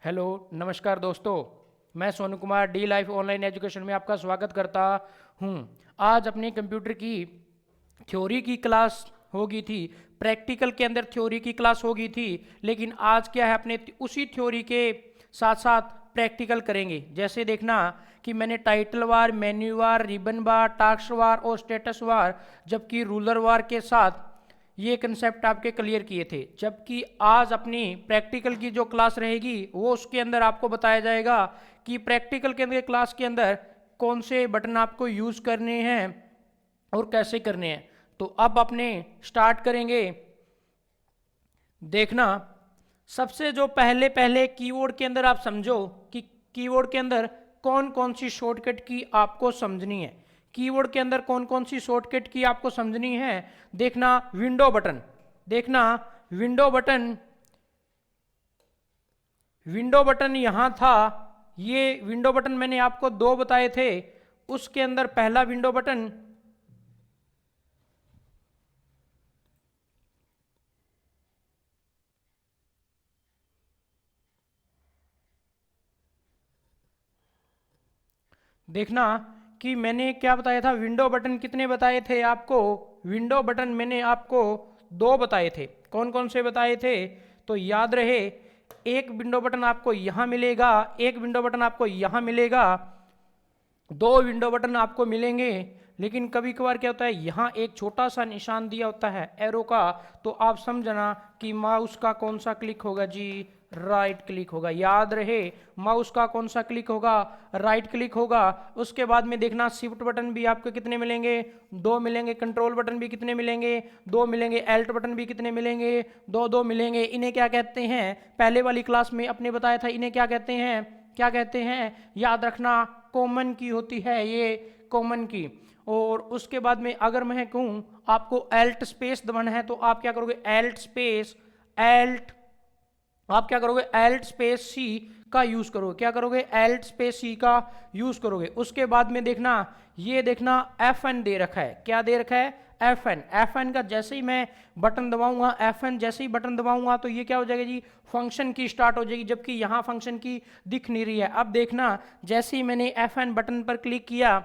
Hello नमस्कार दोस्तों। मैं Sonu Kumar D life online education में आपका स्वागत करता हूं। आज अपनी कंप्यूटर की थ्योरी की क्लास होगी थी, प्रैक्टिकल के अंदर थ्योरी की क्लास होगी थी, लेकिन आज क्या है, अपने उसी थ्योरी के साथ साथ प्रैक्टिकल करेंगे। जैसे देखना कि मैंने टाइटल वार, मेन्यू वार, रिबन वार, टास्क वार और स्टेटस वार, जबकि रूलर वार के साथ ये कंसेप्ट आपके क्लियर किए थे। जबकि आज अपनी प्रैक्टिकल की जो क्लास रहेगी वो उसके अंदर आपको बताया जाएगा कि प्रैक्टिकल के अंदर क्लास के अंदर कौन से बटन आपको यूज़ करने हैं और कैसे करने हैं। तो अब अपने स्टार्ट करेंगे। देखना, सबसे जो पहले पहले कीवर्ड के अंदर आप समझो कि कीवर्ड के अंदर कौन कौन सी शॉर्टकट की आपको समझनी है। कीवर्ड के अंदर कौन कौन सी शॉर्टकट की आपको समझनी है। देखना विंडो बटन, देखना विंडो बटन, विंडो बटन यहां था। ये विंडो बटन मैंने आपको दो बताए थे। उसके अंदर पहला विंडो बटन देखना कि मैंने क्या बताया था। विंडो बटन कितने बताए थे आपको? विंडो बटन मैंने आपको दो बताए थे। कौन कौन से बताए थे? तो याद रहे, एक विंडो बटन आपको यहां मिलेगा, एक विंडो बटन आपको यहां मिलेगा, दो विंडो बटन आपको मिलेंगे। लेकिन कभी कभार क्या होता है, यहाँ एक छोटा सा निशान दिया होता है एरो का, तो आप समझना कि माउस का कौन सा क्लिक होगा जी, राइट क्लिक होगा। याद रहे, माउस का कौन सा क्लिक होगा, राइट क्लिक होगा। उसके बाद में देखना शिफ्ट बटन भी आपको कितने मिलेंगे, दो मिलेंगे। कंट्रोल बटन भी कितने मिलेंगे, दो मिलेंगे। एल्ट बटन भी कितने मिलेंगे, दो दो मिलेंगे। इन्हें क्या कहते हैं, पहले वाली क्लास में अपने बताया था, इन्हें क्या कहते हैं, क्या कहते हैं, याद रखना कॉमन की होती है ये, कॉमन की। और उसके बाद में अगर मैं कहूं आपको एल्ट स्पेस दबाना है, तो आप क्या करोगे, एल्ट स्पेस, एल्ट, आप क्या करोगे, एल्ट स्पेस सी का यूज करोगे। क्या करोगे, एल्ट स्पेस सी का यूज करोगे। उसके बाद में देखना, ये देखना एफ एन दे रखा है। क्या दे रखा है, एफ एन। एफ एन का जैसे ही मैं बटन दबाऊंगा, एफ एन जैसे ही बटन दबाऊंगा, तो ये क्या हो जाएगा जी, फंक्शन की स्टार्ट हो जाएगी। जबकि यहां फंक्शन की दिख नहीं रही है। अब देखना, जैसे ही मैंने एफ एन बटन पर क्लिक किया,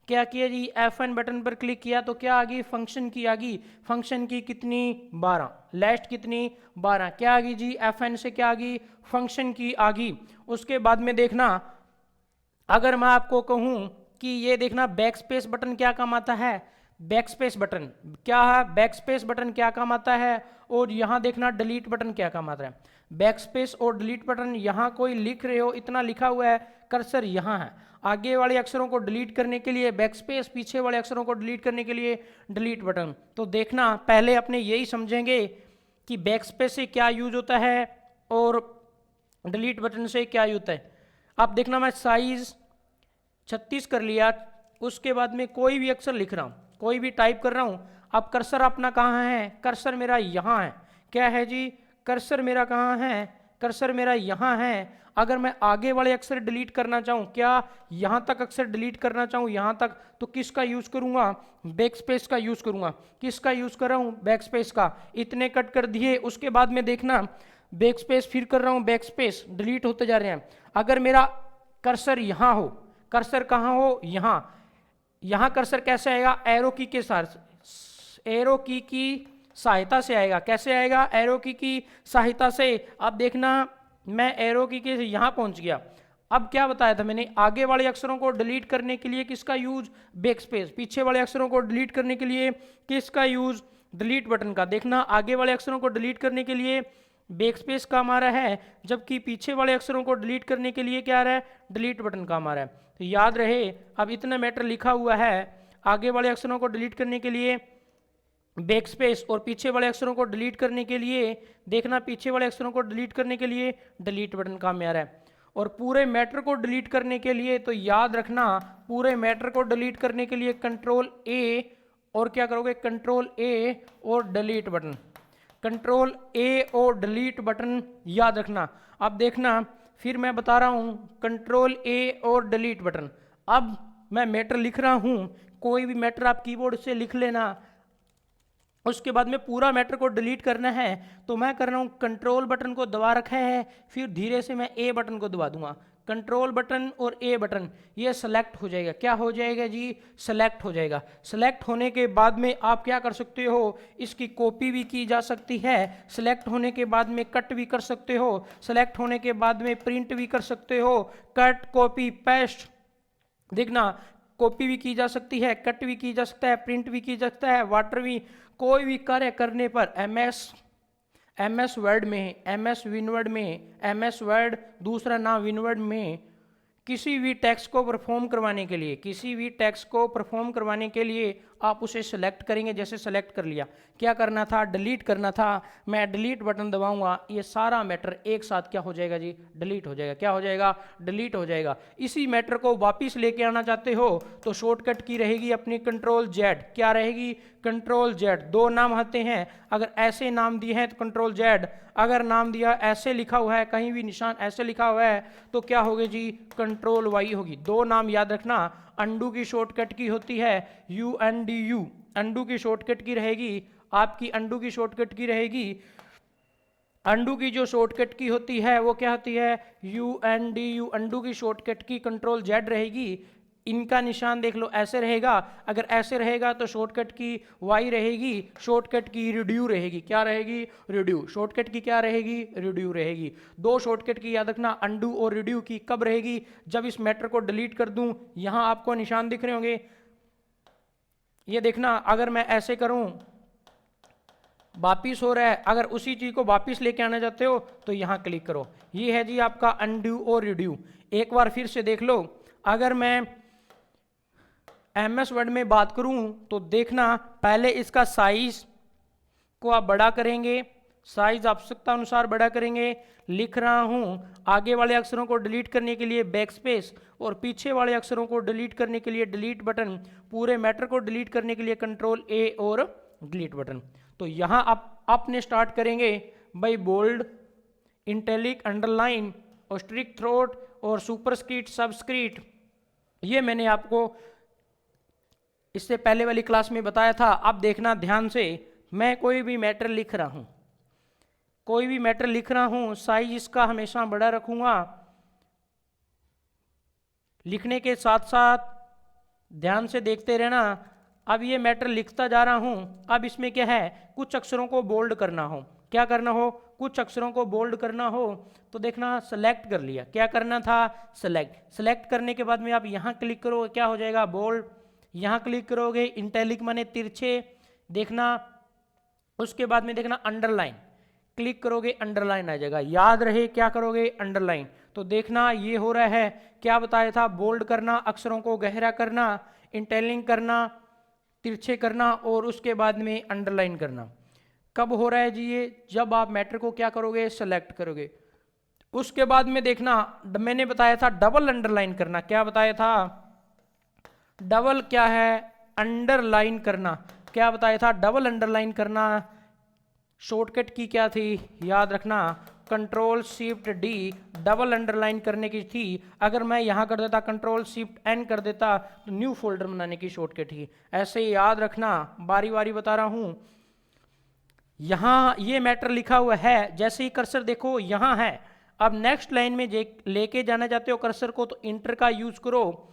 क्या किया जी, F1 बटन पर क्लिक किया, तो क्या आ गई, फंक्शन की आ गई। फंक्शन की कितनी, 12, लास्ट कितनी, 12। क्या आ गई जी, F1 से क्या आ गई, फंक्शन की आ गई। उसके बाद में देखना, अगर मैं आपको कहूं कि ये देखना बैक स्पेस बटन क्या काम आता है, बैक स्पेस बटन क्या है, बैक स्पेस बटन क्या काम आता है। और यहां देखना डिलीट बटन क्या काम आता है। बैक स्पेस और डिलीट बटन, यहां कोई लिख रहे हो, इतना लिखा हुआ है, कर्सर यहां है। आगे वाले अक्षरों को डिलीट करने के लिए बैक स्पेस, पीछे वाले अक्षरों को डिलीट करने के लिए डिलीट बटन। तो देखना पहले अपने यही समझेंगे कि बैक स्पेस से क्या यूज होता है और डिलीट बटन से क्या यूज होता है। अब देखना, मैं साइज 36 कर लिया। उसके बाद में कोई भी अक्षर लिख रहा हूं, कोई भी टाइप कर रहा हूं। अब कर्सर अपना कहाँ है, कर्सर मेरा यहां है। क्या है जी, कर्सर मेरा कहाँ है, कर्सर मेरा यहां है। अगर मैं आगे वाले अक्षर डिलीट करना चाहूं, क्या यहां तक अक्षर डिलीट करना चाहूं, यहां तक, तो किसका यूज करूंगा, बैक स्पेस का यूज करूंगा। किसका यूज कर रहा हूं, बैक स्पेस का। इतने कट कर दिए। उसके बाद में देखना, बैक स्पेस फिर कर रहा हूं, बैक स्पेस, डिलीट होते जा रहे हैं। अगर मेरा कर्सर यहां हो, कर्सर कहां हो, यहां, यहां कर्सर कैसे आएगा, एरो की के साथ, एरो की सहायता से आएगा। कैसे आएगा, एरो की सहायता से। अब देखना, मैं एरो की के यहां पहुंच गया। अब क्या बताया था मैंने, आगे वाले अक्षरों को डिलीट करने के लिए किसका यूज, बैक स्पेस। पीछे वाले अक्षरों को डिलीट करने के लिए किसका यूज, डिलीट बटन का। देखना, आगे वाले अक्षरों को डिलीट करने के लिए बैक स्पेस काम आ रहा है, जबकि पीछे वाले अक्षरों को डिलीट करने के लिए क्या आ रहा है, डिलीट बटन काम आ रहा है। तो याद रहे, अब इतना मैटर लिखा हुआ है, आगे वाले अक्षरों को डिलीट करने के लिए बैक स्पेस और पीछे वाले अक्षरों को डिलीट करने के लिए, देखना पीछे वाले अक्षरों को डिलीट करने के लिए डिलीट बटन काम में आ रहा है। और पूरे मैटर को डिलीट करने के लिए, तो याद रखना, पूरे मैटर को डिलीट करने के लिए कंट्रोल ए, और क्या करोगे, कंट्रोल ए और डिलीट बटन, कंट्रोल ए और डिलीट बटन, याद रखना। अब देखना, फिर मैं बता रहा हूं, कंट्रोल ए और डिलीट बटन। अब मैं मैटर लिख रहा हूं, कोई भी मैटर आप कीबोर्ड से लिख लेना। उसके बाद में पूरा मैटर को डिलीट करना है तो मैं कर रहा हूँ कंट्रोल बटन को दबा रखा है, फिर धीरे से मैं ए बटन को दबा दूंगा। कंट्रोल बटन और ए बटन ये सेलेक्ट हो जाएगा। क्या हो जाएगा जी? सेलेक्ट हो जाएगा। सेलेक्ट होने के बाद में आप क्या कर सकते हो, इसकी कॉपी भी की जा सकती है, सेलेक्ट होने के बाद में कट भी कर सकते हो, सेलेक्ट होने के बाद में प्रिंट भी कर सकते हो। कट, कॉपी, पेस्ट, देखना कॉपी भी की जा सकती है, कट भी की जा सकता है, प्रिंट भी की जा सकता है, वाटर भी। कोई भी कार्य करने पर एमएस वर्ड में, एमएस विनवर्ड में, एमएस वर्ड दूसरा नाम विनवर्ड में किसी भी टेक्स्ट को परफॉर्म करवाने के लिए, किसी भी टेक्स्ट को परफॉर्म करवाने के लिए आप उसे सेलेक्ट करेंगे। जैसे सेलेक्ट कर लिया, क्या करना था? डिलीट करना था। मैं डिलीट बटन दबाऊंगा, ये सारा मैटर एक साथ क्या हो जाएगा जी? डिलीट हो जाएगा। क्या हो जाएगा? डिलीट हो जाएगा। इसी मैटर को वापिस लेके आना चाहते हो तो शॉर्टकट की रहेगी अपनी कंट्रोल जेड। क्या रहेगी? Control Z. दो नाम आते हैं, अगर ऐसे नाम दिए हैं तो कंट्रोल जेड, अगर नाम दिया ऐसे लिखा हुआ है, कहीं भी निशान ऐसे लिखा हुआ है तो क्या होगी जी? कंट्रोल वाई होगी। दो नाम याद रखना। अंडू की शॉर्टकट की होती है UNDU, अंडू की शॉर्टकट की रहेगी आपकी, अंडू की शॉर्टकट की रहेगी, अंडू की जो शॉर्टकट की होती है वो क्या होती है? UNDU। अंडू की शॉर्टकट की कंट्रोल जेड रहेगी। इनका निशान देख लो, ऐसे रहेगा। अगर ऐसे रहेगा तो शॉर्टकट की वाई रहेगी, शॉर्टकट की रिड्यू रहेगी। क्या रहेगी? रिड्यू। शॉर्टकट की क्या रहेगी? रिड्यू रहेगी। दो शॉर्टकट की याद रखना, अंडू और रिड्यू की। कब रहेगी? जब इस मैटर को डिलीट कर दूं। यहां आपको निशान दिख रहे होंगे, ये देखना। अगर मैं ऐसे करूं, वापिस हो रहा है। अगर उसी चीज को वापिस लेके आना चाहते हो तो यहां क्लिक करो। ये है जी आपका अनड्यू और रिड्यू। एक बार फिर से देख लो। अगर मैं एमएस वर्ड में बात करूं तो देखना, पहले इसका साइज को आप बड़ा करेंगे, साइज आवश्यकता अनुसार बड़ा करेंगे। लिख रहा हूं, आगे वाले अक्षरों को डिलीट करने के लिए बैक स्पेस, और पीछे वाले अक्षरों को डिलीट करने के लिए डिलीट बटन, पूरे मैटर को डिलीट करने के लिए कंट्रोल ए और डिलीट बटन। तो यहां आप अपने स्टार्ट करेंगे by bold, italic, underline, strikethrough और सुपरस्क्रिप्ट, सबस्क्रिप्ट। ये मैंने आपको इससे पहले वाली क्लास में बताया था। अब देखना ध्यान से, मैं कोई भी मैटर लिख रहा हूं, कोई भी मैटर लिख रहा हूं, साइज इसका हमेशा बड़ा रखूंगा। लिखने के साथ साथ ध्यान से देखते रहना। अब ये मैटर लिखता जा रहा हूं। अब इसमें क्या है? कुछ अक्षरों को बोल्ड करना हो। क्या करना हो? कुछ अक्षरों को बोल्ड करना हो तो देखना सेलेक्ट कर लिया। क्या करना था? सेलेक्ट। सेलेक्ट करने के बाद में आप यहां क्लिक करो, क्या हो जाएगा? बोल्ड। यहां क्लिक करोगे, इंटेलिक माने तिरछे, देखना। उसके बाद में देखना अंडरलाइन, क्लिक करोगे अंडरलाइन आ जाएगा। याद रहे क्या करोगे? अंडरलाइन। तो देखना ये हो रहा है। क्या बताया था? बोल्ड करना, अक्षरों को गहरा करना, इंटेलिंग करना, तिरछे करना, और उसके बाद में अंडरलाइन करना। कब हो रहा है जी ये? जब आप मैटर को क्या करोगे? सेलेक्ट करोगे। उसके बाद में देखना, मैंने बताया था डबल अंडरलाइन करना। क्या बताया था? डबल क्या है? अंडरलाइन करना। क्या बताया था? डबल अंडरलाइन करना। शॉर्टकट की क्या थी? याद रखना, control shift D double underline करने की थी। अगर मैं यहां कर देता कंट्रोल शिफ्ट एन कर देता तो न्यू फोल्डर बनाने की शॉर्टकट थी। ऐसे ही याद रखना, बारी बारी बता रहा हूं। यहां ये मैटर लिखा हुआ है, जैसे ही कर्सर देखो यहां है। अब नेक्स्ट लाइन में लेके जाना चाहते हो कर्सर को तो इंटर का यूज करो।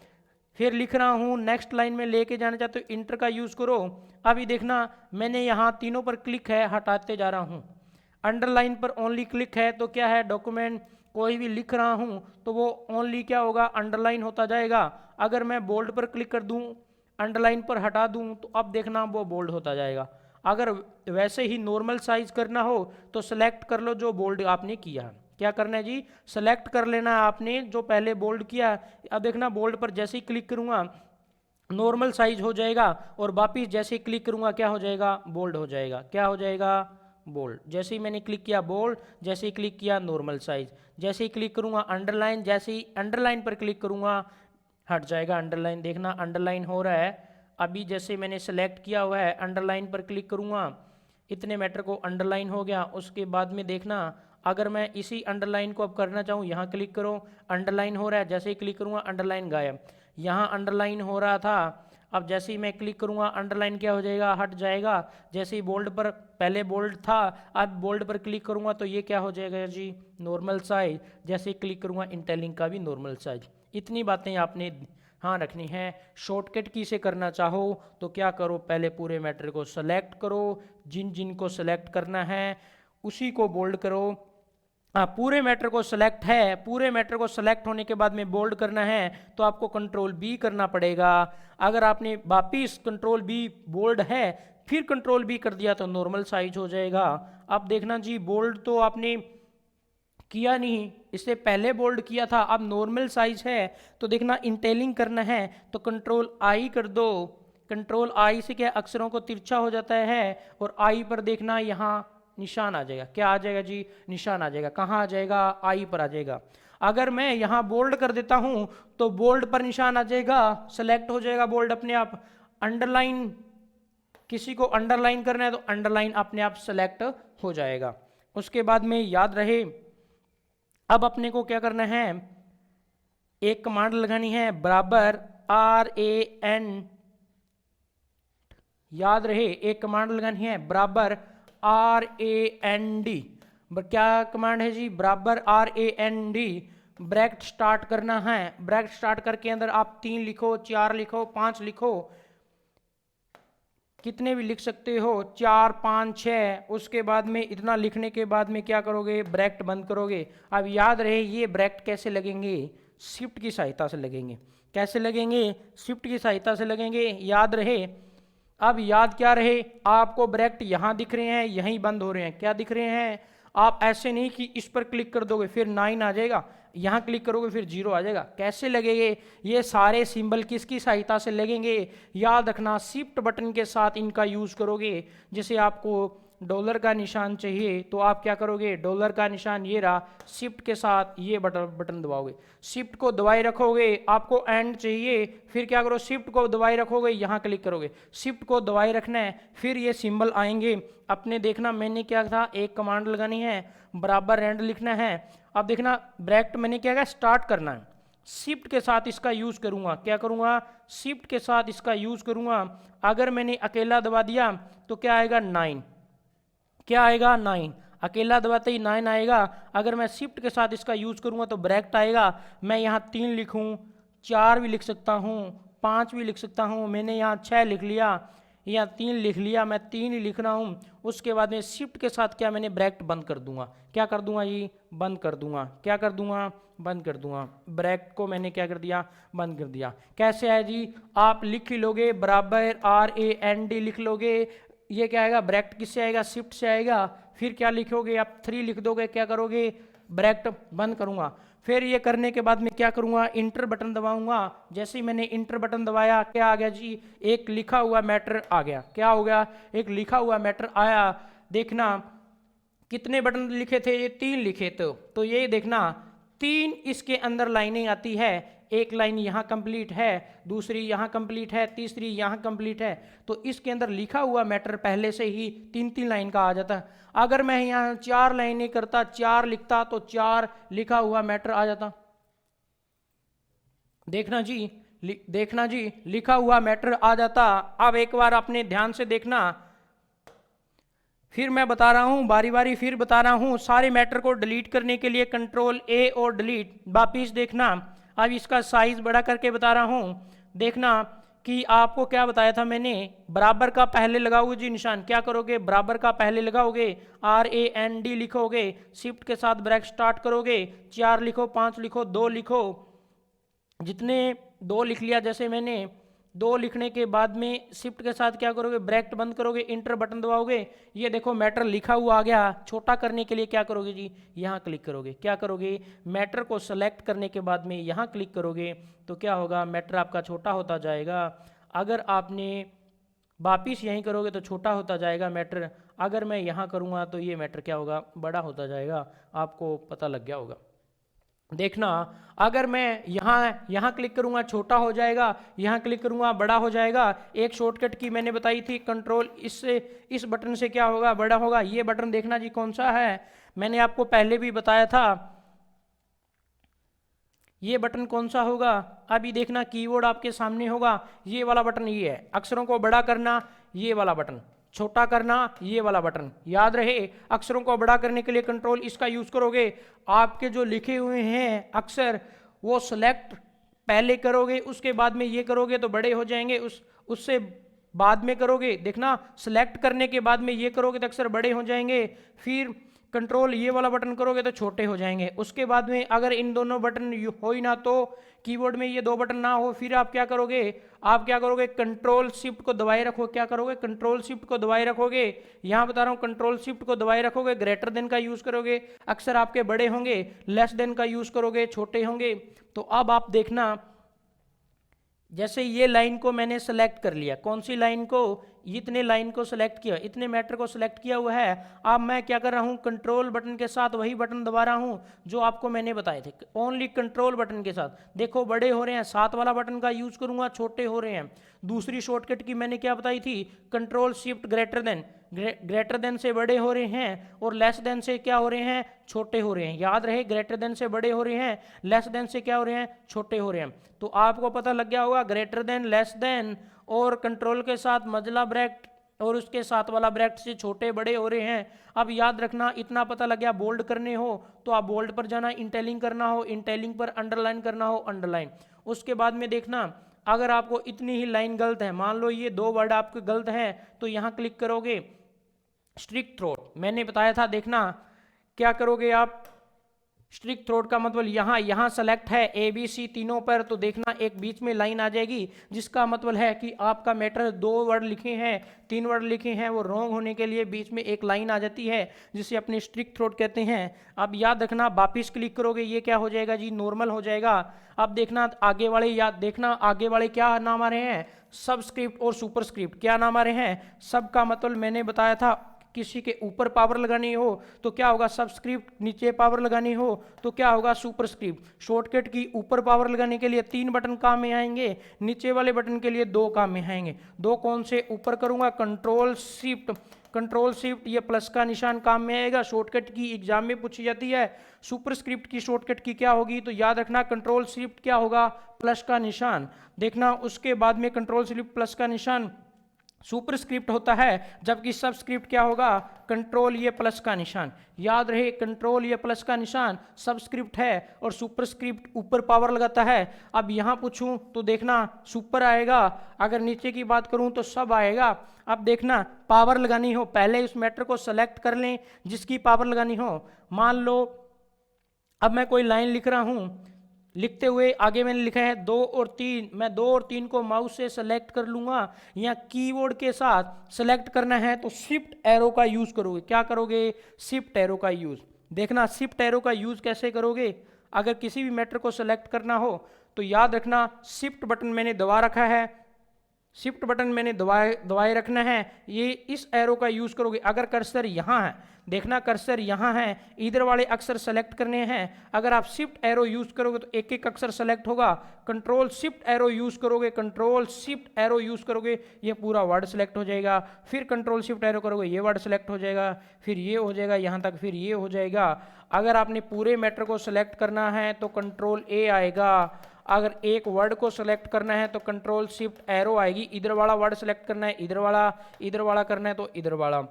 फिर लिख रहा हूं, नेक्स्ट लाइन में लेके जाना चाहते हो, इंटर का यूज करो। अभी देखना, मैंने यहां तीनों पर क्लिक है, हटाते जा रहा हूं। अंडरलाइन पर ओनली क्लिक है तो क्या है? डॉक्यूमेंट कोई भी लिख रहा हूं तो वो ओनली क्या होगा? अंडरलाइन होता जाएगा। अगर मैं बोल्ड पर क्लिक कर दूं, अंडरलाइन पर हटा दूं तो अब देखना वो बोल्ड होता जाएगा। अगर वैसे ही नॉर्मल साइज करना हो तो सेलेक्ट कर लो जो बोल्ड आपने किया। क्या करना है जी? सेलेक्ट कर लेना आपने जो पहले बोल्ड किया। अब देखना बोल्ड पर जैसे ही क्लिक करूंगा नॉर्मल साइज हो जाएगा, और वापिस जैसे ही क्लिक करूंगा क्या हो जाएगा? बोल्ड हो जाएगा। क्या हो जाएगा? बोल्ड। जैसे ही मैंने क्लिक किया बोल्ड, जैसे ही क्लिक किया नॉर्मल साइज, जैसे ही क्लिक करूंगा अंडरलाइन, जैसे ही अंडरलाइन पर क्लिक करूंगा हट जाएगा अंडरलाइन। देखना अंडरलाइन हो रहा है। अभी जैसे मैंने सेलेक्ट किया हुआ है, अंडरलाइन पर क्लिक करूंगा, इतने मैटर को अंडरलाइन हो गया। उसके बाद में देखना, अगर मैं इसी अंडरलाइन को अब करना चाहूँ, यहाँ क्लिक करो, अंडरलाइन हो रहा है, जैसे ही क्लिक करूँगा अंडरलाइन गायब। यहाँ अंडरलाइन हो रहा था, अब जैसे ही मैं क्लिक करूँगा अंडरलाइन क्या हो जाएगा, हट जाएगा। जैसे ही बोल्ड पर, पहले बोल्ड था, अब बोल्ड पर क्लिक करूँगा तो ये क्या हो जाएगा जी, नॉर्मल साइज। जैसे ही क्लिक करूँगा इंटेलिंग का भी नॉर्मल साइज। इतनी बातें आपने हाँ रखनी है। शॉर्टकट की से करना चाहो तो क्या करो, पहले पूरे मैटर को सेलेक्ट करो, जिन जिन को सेलेक्ट करना है उसी को बोल्ड करो। पूरे मैटर को सेलेक्ट है, पूरे मैटर को सेलेक्ट होने के बाद में बोल्ड करना है तो आपको कंट्रोल बी करना पड़ेगा। अगर आपने वापिस कंट्रोल बी बोल्ड है फिर कंट्रोल बी कर दिया तो नॉर्मल साइज हो जाएगा। अब देखना जी, बोल्ड तो आपने किया नहीं, इससे पहले बोल्ड किया था, अब नॉर्मल साइज है तो देखना इंटेलिंग करना है तो कंट्रोल आई कर दो। कंट्रोल आई से क्या अक्षरों को तिरछा हो जाता है और आई पर देखना यहाँ निशान आ जाएगा। क्या आ जाएगा जी, निशान आ जाएगा। कहाँ आ जाएगा, आई पर आ जाएगा। अगर मैं यहाँ बोल्ड कर देता हूँ तो बोल्ड पर निशान आ जाएगा, सेलेक्ट हो जाएगा बोल्ड अपने आप। अंडरलाइन, किसी को अंडरलाइन करना है तो अंडरलाइन अपने आप सेलेक्ट हो जाएगा। उसके बाद में याद रहे, अब अपने को क्या करना है, एक कमांड लगानी है बराबर RAN। याद रहे एक कमांड लगानी है बराबर RAND। क्या कमांड है जी, बराबर RAND। ब्रैकेट स्टार्ट करना है, ब्रैकेट स्टार्ट करके अंदर आप 3 लिखो, 4 लिखो, 5 लिखो, कितने भी लिख सकते हो, 4 5 6। उसके बाद में इतना लिखने के बाद में क्या करोगे, ब्रैकेट बंद करोगे। अब याद रहे ये ब्रैकेट कैसे लगेंगे, शिफ्ट की सहायता से लगेंगे। कैसे लगेंगे, शिफ्ट की सहायता से लगेंगे, याद रहे। अब याद क्या रहे, आपको ब्रैकेट यहाँ दिख रहे हैं, यहीं बंद हो रहे हैं, क्या दिख रहे हैं। आप ऐसे नहीं कि इस पर क्लिक कर दोगे फिर 9 आ जाएगा, यहाँ क्लिक करोगे फिर 0 आ जाएगा। कैसे लगेंगे, ये सारे सिंबल किसकी सहायता से लगेंगे, याद रखना शिफ्ट बटन के साथ इनका यूज़ करोगे। जैसे आपको डॉलर का निशान चाहिए तो आप क्या करोगे, डॉलर का निशान ये रहा, शिफ्ट के साथ ये बटन दबाओगे, शिफ्ट को दबाए रखोगे। आपको एंड चाहिए, फिर क्या करो, शिफ्ट को दबाए रखोगे, यहाँ क्लिक करोगे, शिफ्ट को दबाए रखना है, फिर ये सिंबल आएंगे अपने। देखना मैंने क्या था, एक कमांड लगानी है बराबर एंड लिखना है। अब देखना ब्रैकेट मैंने क्या किया, स्टार्ट करना है, शिफ्ट के साथ इसका यूज़ करूँगा। क्या करूँगा, शिफ्ट के साथ इसका यूज़ करूँगा। अगर मैंने अकेला दबा दिया तो क्या आएगा, 9। क्या आएगा, 9। अकेला दबाते ही 9 आएगा। अगर मैं शिफ्ट के साथ इसका यूज़ करूँगा तो ब्रैकेट आएगा। मैं यहाँ 3 लिखूँ, 4 भी लिख सकता हूँ, 5 भी लिख सकता हूँ। मैंने यहाँ 6 लिख लिया, यहाँ 3 लिख लिया, मैं 3 ही लिख रहा हूँ। उसके बाद में शिफ्ट के साथ क्या, मैंने ब्रैकेट बंद कर दूंगा। क्या कर दूंगा जी, बंद कर दूंगा। क्या कर दूंगा, बंद कर दूंगा। ब्रैकेट को मैंने क्या कर दिया, बंद कर दिया। कैसे है जी, आप लिख लोगे बराबर RAND लिख लोगे। ये क्या आएगा, ब्रैकेट किससे आएगा, शिफ्ट से आएगा। फिर क्या लिखोगे आप, 3 लिख दोगे। क्या करोगे, ब्रैकेट बंद करूंगा। फिर ये करने के बाद में क्या करूंगा, इंटर बटन दबाऊंगा। जैसे ही मैंने इंटर बटन दबाया क्या आ गया जी, एक लिखा हुआ मैटर आ गया। क्या हो गया, एक लिखा हुआ मैटर आया। देखना कितने बटन लिखे थे, ये 3 लिखे तो ये देखना 3 इसके अंदर लाइनें आती है। एक लाइन यहाँ कंप्लीट है, दूसरी यहाँ कंप्लीट है, तीसरी यहाँ कंप्लीट है। तो इसके अंदर लिखा हुआ मैटर पहले से ही 3-3 लाइन का आ जाता है। अगर मैं यहाँ 4 लाइनें करता, 4 लिखता तो 4 लिखा हुआ मैटर आ जाता। देखना जी, देखना जी, लिखा हुआ मैटर आ जाता। अब एक बार अपने ध्यान से देखना, फिर मैं बता रहा हूं बारी बारी, फिर बता रहा हूं। सारे मैटर को डिलीट करने के लिए कंट्रोल A और डिलीट। वापिस देखना, अब इसका साइज बड़ा करके बता रहा हूं। देखना कि आपको क्या बताया था मैंने, बराबर का पहले लगाओगे जी निशान। क्या करोगे, बराबर का पहले लगाओगे, RAND लिखोगे, शिफ्ट के साथ ब्रैकेट स्टार्ट करोगे, 4 लिखो, 5 लिखो, 2 लिखो। जितने 2 लिख लिया, जैसे मैंने 2 लिखने के बाद में शिफ्ट के साथ क्या करोगे, ब्रैकेट बंद करोगे, इंटर बटन दबाओगे। ये देखो मैटर लिखा हुआ आ गया। छोटा करने के लिए क्या करोगे जी, यहाँ क्लिक करोगे। क्या करोगे, मैटर को सेलेक्ट करने के बाद में यहाँ क्लिक करोगे तो क्या होगा, मैटर आपका छोटा होता जाएगा। अगर आपने वापिस यहीं करोगे तो छोटा होता जाएगा मैटर। अगर मैं यहाँ करूँगा तो ये मैटर क्या होगा, बड़ा होता जाएगा। आपको पता लग गया होगा। देखना, अगर मैं यहाँ क्लिक करूंगा छोटा हो जाएगा, यहाँ क्लिक करूंगा बड़ा हो जाएगा। एक शॉर्टकट की मैंने बताई थी, कंट्रोल इससे, इस बटन से क्या होगा, बड़ा होगा। ये बटन देखना जी कौन सा है, मैंने आपको पहले भी बताया था। ये बटन कौन सा होगा? अभी देखना कीबोर्ड आपके सामने होगा, ये वाला बटन ये है। अक्षरों को बड़ा करना ये वाला बटन, छोटा करना ये वाला बटन। याद रहे अक्षरों को बड़ा करने के लिए कंट्रोल इसका यूज करोगे। आपके जो लिखे हुए हैं अक्षर वो सेलेक्ट पहले करोगे, उसके बाद में ये करोगे तो बड़े हो जाएंगे, उससे बाद में करोगे, देखना सेलेक्ट करने के बाद में ये करोगे तो अक्षर बड़े हो जाएंगे, फिर कंट्रोल ये वाला बटन करोगे तो छोटे हो जाएंगे। उसके बाद में अगर इन दोनों बटन हो ही ना, तो कीबोर्ड में ये दो बटन ना हो, फिर आप क्या करोगे? कंट्रोल शिफ्ट को दबाए रखो। क्या करोगे? कंट्रोल शिफ्ट को दबाए रखोगे। यहां बता रहा हूं कंट्रोल शिफ्ट को दबाए रखोगे, ग्रेटर देन का यूज करोगे, अक्षर आपके बड़े होंगे, लेस देन का यूज करोगे, छोटे होंगे। तो अब आप देखना, जैसे ये लाइन को मैंने सेलेक्ट कर लिया, कौन सी लाइन को? इतने लाइन को सेलेक्ट किया, इतने मैटर को सेलेक्ट किया हुआ है। अब मैं क्या कर रहा हूँ? कंट्रोल बटन के साथ वही बटन दबा रहा हूँ जो आपको मैंने बताए थे, ओनली कंट्रोल बटन के साथ। देखो बड़े हो रहे हैं, साथ वाला बटन का यूज करूंगा, छोटे हो रहे हैं। दूसरी शॉर्टकट की मैंने क्या बताई थी? Control shift greater than, greater than से बड़े हो रहे हैं और लेस देन से क्या हो रहे हैं? छोटे हो रहे हैं। याद रहे ग्रेटर देन से बड़े हो रहे हैं, लेस देन से क्या हो रहे हैं? छोटे हो रहे हैं। तो आपको पता लग गया होगा ग्रेटर देन, लेस देन और कंट्रोल के साथ मजला ब्रैकेट और उसके साथ वाला ब्रैकेट से छोटे बड़े हो रहे हैं। अब याद रखना, इतना पता लग गया। बोल्ड करने हो तो आप बोल्ड पर जाना, इंटेलिंग करना हो इंटेलिंग पर, अंडरलाइन करना हो अंडरलाइन। उसके बाद में देखना, अगर आपको इतनी ही लाइन गलत है, मान लो ये दो वर्ड आपके गलत हैं, तो यहां क्लिक करोगे स्ट्रिक्ट थ्रोट, मैंने बताया था। देखना क्या करोगे आप? स्ट्रिक्ट थ्रोट का मतलब यहाँ सेलेक्ट है ABC तीनों पर, तो देखना एक बीच में लाइन आ जाएगी, जिसका मतलब है कि आपका मैटर दो वर्ड लिखे हैं, तीन वर्ड लिखे हैं, वो रॉन्ग होने के लिए बीच में एक लाइन आ जाती है, जिसे अपने स्ट्रिक्ट थ्रोट कहते हैं। अब याद रखना, वापिस क्लिक करोगे ये क्या हो जाएगा जी? नॉर्मल हो जाएगा। अब देखना आगे वाले, याद देखना आगे वाले क्या नाम आ रहे हैं? सबस्क्रिप्ट और सुपरस्क्रिप्ट। क्या नाम आ रहे हैं? सब का मतलब मैंने बताया था, किसी के ऊपर पावर लगानी हो तो क्या होगा? सबस्क्रिप्ट, नीचे पावर लगानी हो तो क्या होगा? सुपरस्क्रिप्ट। शॉर्टकट की ऊपर पावर लगाने के लिए 3 बटन काम में आएंगे, नीचे वाले बटन के लिए 2 काम में आएंगे। 2 कौन से? ऊपर करूंगा कंट्रोल शिफ्ट, ये प्लस का निशान काम में आएगा। शॉर्टकट की एग्जाम में पूछी जाती है। सुपरस्क्रिप्ट की शॉर्टकट की क्या होगी? तो याद रखना कंट्रोल शिफ्ट क्या होगा? प्लस का निशान। देखना उसके बाद में कंट्रोल शिफ्ट प्लस का निशान सुपरस्क्रिप्ट होता है, जबकि सबस्क्रिप्ट क्या होगा? कंट्रोल ये प्लस का निशान। याद रहे कंट्रोल ये प्लस का निशान सबस्क्रिप्ट है और सुपरस्क्रिप्ट ऊपर पावर लगाता है। अब यहां पूछूं तो देखना सुपर आएगा, अगर नीचे की बात करूं तो सब आएगा। अब देखना पावर लगानी हो, पहले इस मैटर को सेलेक्ट कर लें जिसकी पावर लगानी हो। मान लो अब मैं कोई लाइन लिख रहा हूं, लिखते हुए आगे मैंने लिखा है 2 और 3, मैं 2 और 3 को माउस से सेलेक्ट कर लूंगा, या कीबोर्ड के साथ सेलेक्ट करना है तो शिफ्ट एरो का यूज करोगे। क्या करोगे? शिफ्ट एरो का यूज। देखना शिफ्ट एरो का यूज कैसे करोगे? अगर किसी भी मैटर को सेलेक्ट करना हो तो याद रखना शिफ्ट बटन मैंने दबा रखा है, शिफ्ट बटन मैंने दबाए रखना है, ये इस एरो का यूज करोगे। अगर कर्सर यहाँ है, देखना कर्सर यहाँ है, इधर वाले अक्षर सेलेक्ट करने हैं, अगर आप शिफ्ट एरो यूज करोगे तो एक एक अक्षर सेलेक्ट होगा। कंट्रोल शिफ्ट एरो यूज करोगे, कंट्रोल शिफ्ट एरो यूज करोगे, ये पूरा वर्ड सेलेक्ट हो जाएगा। फिर कंट्रोल शिफ्ट एरो करोगे, ये वर्ड सेलेक्ट हो जाएगा, फिर ये हो जाएगा यहाँ तक, फिर ये हो जाएगा। अगर आपने पूरे मैटर को सेलेक्ट करना है तो कंट्रोल A आएगा, अगर एक वर्ड को सेलेक्ट करना है तो कंट्रोल शिफ्ट एरो आएगी। इधर वाला वर्ड सेलेक्ट करना है, इधर वाला करना है तो इधर वाला।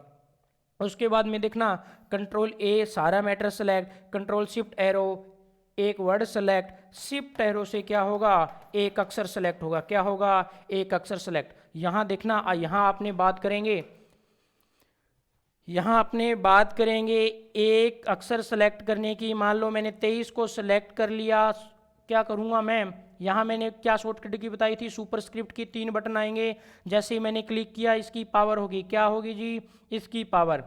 उसके बाद में देखना कंट्रोल A सारा matter select, control shift arrow एक वर्ड सेलेक्ट, शिफ्ट एरो से क्या होगा? एक अक्षर सेलेक्ट होगा। क्या होगा? एक अक्षर सेलेक्ट। यहां देखना, यहां आपने बात करेंगे, यहां अपने बात करेंगे एक अक्षर सेलेक्ट करने की। मान लो मैंने 23 को सेलेक्ट कर लिया, क्या करूंगा मैं? यहां मैंने क्या शॉर्टकट की बताई थी? सुपरस्क्रिप्ट की 3 बटन आएंगे, जैसे ही मैंने क्लिक किया इसकी पावर होगी, क्या होगी जी? इसकी पावर।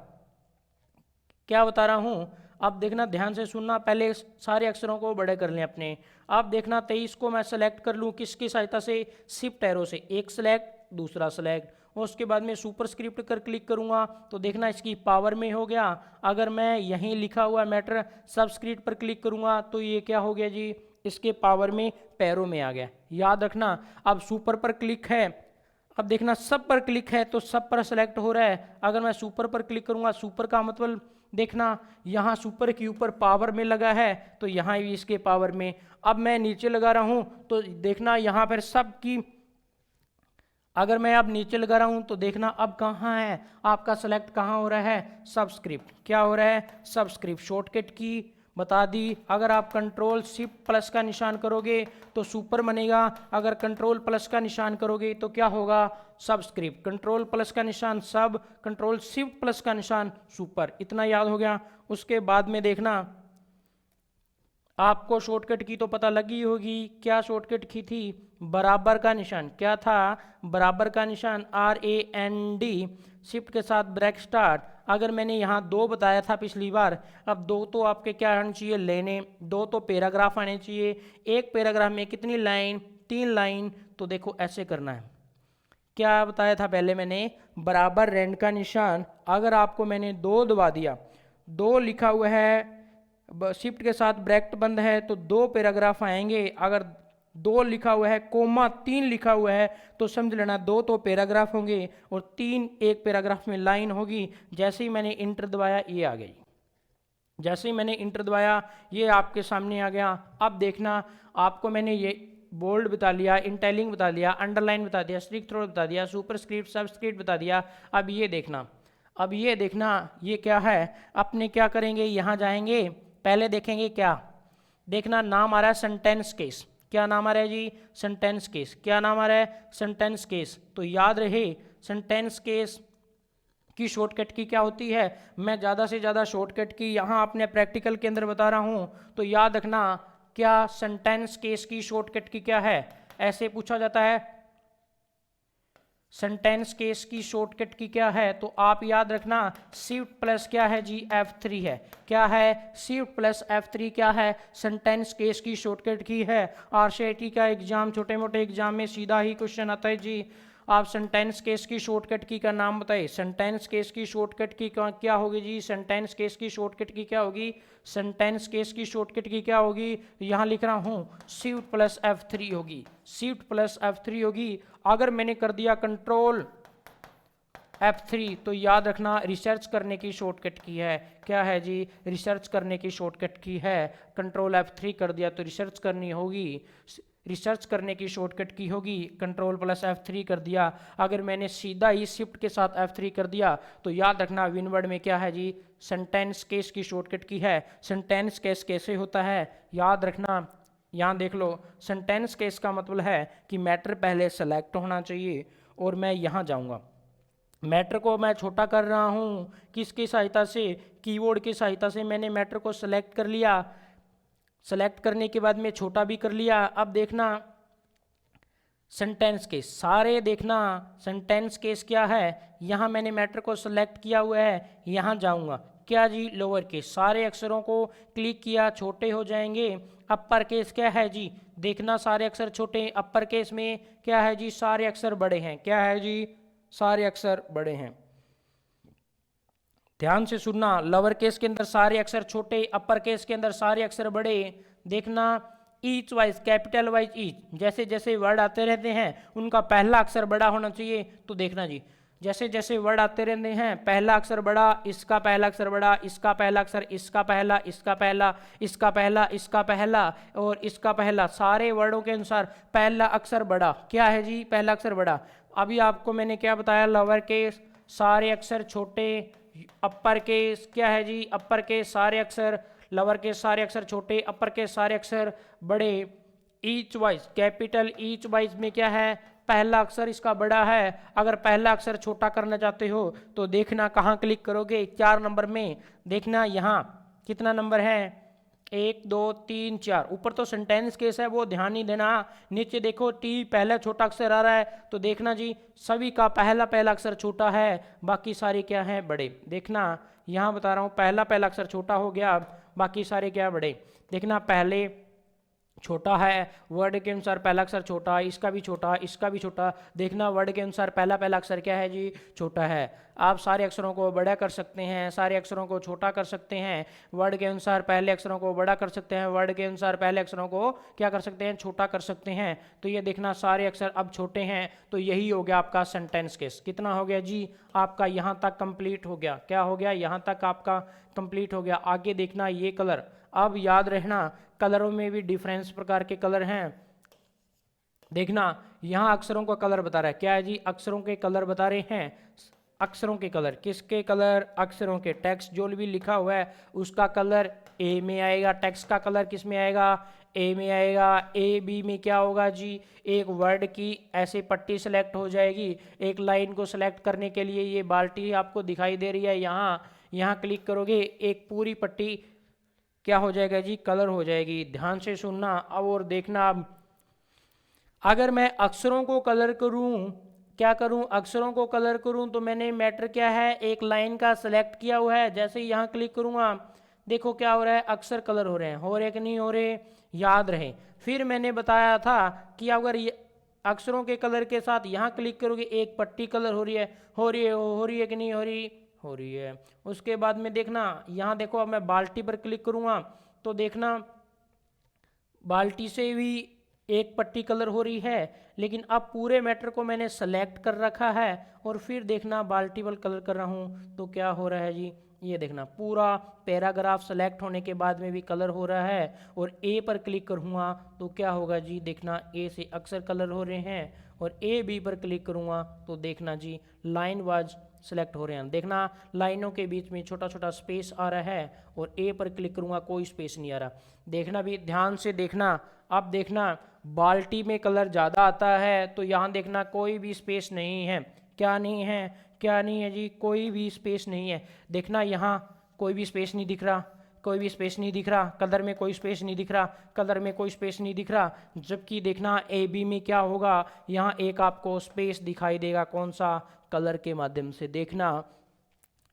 क्या बता रहा हूं? अब देखना ध्यान से सुनना, पहले सारे अक्षरों को बड़े कर लें अपने। अब देखना 23 को मैं सेलेक्ट कर लूं किसकी सहायता से? शिफ्ट एरो से, एक सेलेक्ट दूसरा सेलेक्ट, और उसके बाद में सुपरस्क्रिप्ट कर क्लिक करूंगा तो देखना इसकी पावर में हो गया। अगर मैं यहीं लिखा हुआ मैटर सबस्क्रिप्ट पर क्लिक करूंगा तो ये क्या हो गया जी? इसके पावर में पैरों में आ गया। याद रखना अब सुपर पर क्लिक है, अब देखना सब पर क्लिक है तो सब पर सेलेक्ट हो रहा है। अगर मैं सुपर पर क्लिक करूंगा, सुपर का मतलब देखना यहाँ सुपर के ऊपर पावर में लगा है तो यहाँ भी इसके पावर में। अब मैं नीचे लगा रहा हूँ तो देखना यहाँ पर सब की, अगर मैं अब नीचे लगा रहा हूँ तो देखना अब कहाँ है आपका सेलेक्ट, कहाँ हो रहा है, सबस्क्रिप्ट। क्या हो रहा है, सबस्क्रिप्ट। शॉर्टकट की बता दी। अगर आप कंट्रोल शिफ्ट प्लस का निशान करोगे तो सुपर बनेगा, अगर कंट्रोल प्लस का निशान करोगे तो क्या होगा, सबस्क्रिप्ट। कंट्रोल प्लस का निशान सब, कंट्रोल शिफ्ट प्लस का निशान सुपर। इतना याद हो गया। उसके बाद में देखना आपको शॉर्टकट की तो पता लगी होगी, क्या शॉर्टकट की थी, बराबर का निशान। क्या था, बराबर का निशान, RAND, शिफ्ट के साथ ब्रेक स्टार्ट। अगर मैंने यहाँ 2 बताया था पिछली बार, अब 2 तो आपके क्या आने चाहिए, लेने, 2 तो पैराग्राफ आने चाहिए। एक पैराग्राफ में कितनी लाइन, 3 लाइन। तो देखो ऐसे करना है। क्या बताया था पहले मैंने, बराबर रैंड का निशान। अगर आपको मैंने 2 दबा दिया, 2 लिखा हुआ है, शिफ्ट के साथ ब्रैकेट बंद है तो 2 पैराग्राफ आएंगे। अगर 2 लिखा हुआ है कोमा 3 लिखा हुआ है तो समझ लेना 2 तो पैराग्राफ होंगे और 3 एक पैराग्राफ में लाइन होगी। जैसे ही मैंने इंटर दबाया ये आ गई, जैसे ही मैंने इंटर दबाया ये आपके सामने आ गया। अब देखना आपको मैंने ये बोल्ड बता लिया, इंटेलिंग बता दिया, अंडरलाइन बता दिया, स्ट्रिक थ्रो बता दिया, सुपरस्क्रिप्ट सबस्क्रिप्ट बता दिया। अब ये देखना, अब ये देखना ये क्या है, अपने क्या करेंगे, यहाँ जाएंगे, पहले देखेंगे क्या, देखना नाम आ रहा है सेंटेंस केस। क्या नाम आ रहा है जी, सेंटेंस केस। क्या नाम आ रहा है, सेंटेंस केस। तो याद रहे सेंटेंस केस की शॉर्टकट की क्या होती है। मैं ज़्यादा से ज़्यादा शॉर्टकट की यहाँ अपने प्रैक्टिकल के अंदर बता रहा हूँ, तो याद रखना क्या सेंटेंस केस की शॉर्टकट की क्या है। ऐसे पूछा जाता है सेंटेंस केस की शॉर्टकट की क्या है, तो आप याद रखना शिफ्ट प्लस क्या है जी, F3 है। क्या है, शिफ्ट प्लस F3 क्या है, सेंटेंस केस की शॉर्टकट की है। RCT का एग्जाम, छोटे मोटे एग्जाम में सीधा ही क्वेश्चन आता है जी, आप सेंटेंस केस की शॉर्टकट की का नाम बताइए। सेंटेंस केस की शॉर्टकट की क्या होगी जी, सेंटेंस केस की शॉर्टकट की क्या होगी, सेंटेंस केस की शॉर्टकट की क्या होगी, यहाँ लिख रहा हूँ शिफ्ट प्लस F3 होगी, शिफ्ट प्लस F3 होगी। अगर मैंने कर दिया कंट्रोल F3 तो याद रखना रिसर्च करने की शॉर्टकट की है। क्या है जी, रिसर्च करने की शॉर्टकट की है। कंट्रोल F3 कर दिया तो रिसर्च करनी होगी, रिसर्च करने की शॉर्टकट की होगी। कंट्रोल प्लस F3 कर दिया। अगर मैंने सीधा ही शिफ्ट के साथ F3 कर दिया तो याद रखना विनवर्ड में क्या है जी, सेंटेंस केस की शॉर्टकट की है। सेंटेंस केस कैसे होता है याद रखना, यहाँ देख लो, सेंटेंस केस का मतलब है कि मैटर पहले सेलेक्ट होना चाहिए और मैं यहाँ जाऊँगा, मैटर को मैं छोटा कर रहा हूँ किसकी सहायता से, कीबोर्ड की सहायता से मैंने मैटर को सेलेक्ट कर लिया। सेलेक्ट करने के बाद में छोटा भी कर लिया। अब देखना सेंटेंस केस सारे, देखना सेंटेंस केस क्या है, यहाँ मैंने मैटर को सेलेक्ट किया हुआ है, यहाँ जाऊँगा क्या जी, लोअर केस। सारे अक्षरों को क्लिक किया, छोटे हो जाएंगे। अपर केस क्या है जी, देखना सारे अक्षर छोटे, अपर केस में क्या है जी, सारे अक्षर बड़े हैं। क्या है जी, सारे अक्षर बड़े हैं। ध्यान से सुनना, लोअर केस के अंदर सारे अक्षर छोटे, अपर केस के अंदर सारे अक्षर बड़े। देखना each wise, capital wise each, जैसे जैसे वर्ड आते रहते हैं उनका पहला अक्षर बड़ा होना चाहिए। तो देखना जी, जैसे जैसे वर्ड आते रहते हैं पहला अक्षर बड़ा, इसका पहला अक्षर बड़ा, इसका पहला अक्षर, इसका पहला, इसका पहला, इसका पहला, इसका पहला और इसका पहला, सारे वर्डों के अनुसार पहला अक्षर बड़ा। क्या है जी, पहला अक्षर बड़ा। अभी आपको मैंने क्या बताया, लोअर केस सारे अक्षर छोटे, अपर केस क्या है जी, अपर केस सारे अक्षर, लोअर केस सारे अक्षर छोटे, अपर केस सारे अक्षर बड़े। Each wise, capital each wise में क्या है, पहला अक्षर इसका बड़ा है। अगर पहला अक्षर छोटा करना चाहते हो तो देखना कहाँ क्लिक करोगे, 4 नंबर में। देखना यहाँ कितना नंबर है, 1 2 3 4। ऊपर तो सेंटेंस केस है वो ध्यान नहीं देना, नीचे देखो टी पहला छोटा अक्षर आ रहा है तो देखना जी सभी का पहला पहला अक्षर छोटा है, बाकी सारे क्या हैं, बड़े। देखना यहाँ बता रहा हूँ पहला पहला अक्षर छोटा हो गया, बाकी सारे क्या बड़े। देखना पहले छोटा है, वर्ड के अनुसार पहला अक्षर छोटा, इसका भी छोटा, इसका भी छोटा। देखना वर्ड के अनुसार पहला पहला अक्षर क्या है जी, छोटा है। आप सारे अक्षरों को बड़ा कर सकते हैं, सारे अक्षरों को छोटा कर सकते हैं। वर्ड के अनुसार पहले अक्षरों को बड़ा कर सकते हैं, वर्ड के अनुसार पहले अक्षरों को क्या कर सकते हैं, छोटा कर सकते हैं। तो ये देखना सारे अक्षर अब छोटे हैं, तो यही हो गया आपका सेंटेंस केस। कितना हो गया जी, आपका यहाँ तक कंप्लीट हो गया। क्या हो गया, यहाँ तक आपका कंप्लीट हो गया। आगे देखना ये कलर, अब याद रहना कलरों में भी डिफरेंस प्रकार के कलर हैं। देखना यहाँ अक्षरों का कलर बता रहा है, क्या है जी, अक्षरों के कलर बता रहे हैं। अक्षरों के कलर, किसके कलर, अक्षरों के। टेक्स्ट जो भी लिखा हुआ है उसका कलर ए में आएगा, टेक्स्ट का कलर किस में आएगा, ए में आएगा। ए बी में क्या होगा जी, एक वर्ड की ऐसे पट्टी सेलेक्ट हो जाएगी। एक लाइन को सेलेक्ट करने के लिए ये बाल्टी आपको दिखाई दे रही है, यहाँ क्लिक करोगे एक पूरी पट्टी क्या हो जाएगा जी, कलर हो जाएगी। ध्यान से सुनना अब और देखना। अब अगर मैं अक्षरों को कलर करूं, क्या करूं, अक्षरों को कलर करूं, तो मैंने मैटर क्या है, एक लाइन का सिलेक्ट किया हुआ है। जैसे ही यहाँ क्लिक करूंगा देखो क्या हो रहा है, अक्षर कलर हो रहे हैं, हो रहे कि नहीं हो रहे, याद रहे। फिर मैंने बताया था कि अगर ये अक्षरों के कलर के साथ यहाँ क्लिक करोगे एक पट्टी कलर हो रही है, हो रही है कि नहीं हो रही है। उसके बाद में देखना यहाँ देखो, अब मैं बाल्टी पर क्लिक करूँगा तो देखना बाल्टी से भी एक पट्टी कलर हो रही है, लेकिन अब पूरे मैटर को मैंने सेलेक्ट कर रखा है और फिर देखना बाल्टी पर कलर कर रहा हूँ तो क्या हो रहा है जी, ये देखना पूरा पैराग्राफ सेलेक्ट होने के बाद में भी कलर हो रहा है। और ए पर क्लिक करूँगा तो क्या होगा जी, देखना ए से अक्षर कलर हो रहे हैं। और ए बी पर क्लिक करूँगा तो देखना जी लाइन वाइज सेलेक्ट हो रहे हैं। देखना लाइनों के बीच में छोटा छोटा स्पेस आ रहा है और ए पर क्लिक करूँगा कोई स्पेस नहीं आ रहा। देखना भी ध्यान से देखना। अब देखना बाल्टी में कलर ज़्यादा आता है तो यहाँ देखना कोई भी स्पेस नहीं है, क्या नहीं है, क्या नहीं है जी, कोई भी स्पेस नहीं है। देखना यहाँ कोई भी स्पेस नहीं दिख रहा, कोई भी स्पेस नहीं दिख रहा, कलर में कोई स्पेस नहीं दिख रहा, कलर में कोई स्पेस नहीं दिख रहा। जबकि देखना ए बी में क्या होगा, यहाँ एक आपको स्पेस दिखाई देगा, कौन सा, कलर के माध्यम से। देखना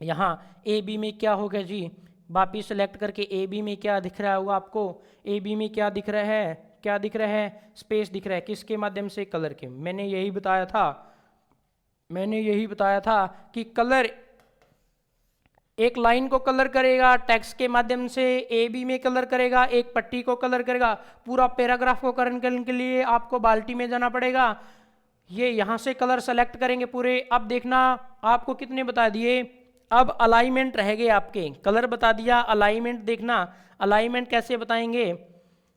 यहाँ ए बी में क्या होगा जी, वापिस सेलेक्ट करके ए बी में क्या दिख रहा होगा आपको, ए बी में क्या दिख रहा है, क्या दिख रहा है, स्पेस दिख रहा है। किसके माध्यम से, कलर के। मैंने यही बताया था कि कलर एक लाइन को कलर करेगा टेक्स्ट के माध्यम से, ए बी में कलर करेगा, एक पट्टी को कलर करेगा। पूरा पैराग्राफ को करने के लिए आपको बाल्टी में जाना पड़ेगा। ये यहाँ से कलर सेलेक्ट करेंगे पूरे। अब देखना आपको कितने बता दिए, अब अलाइनमेंट रह गए आपके, कलर बता दिया, अलाइनमेंट देखना, अलाइनमेंट कैसे बताएंगे,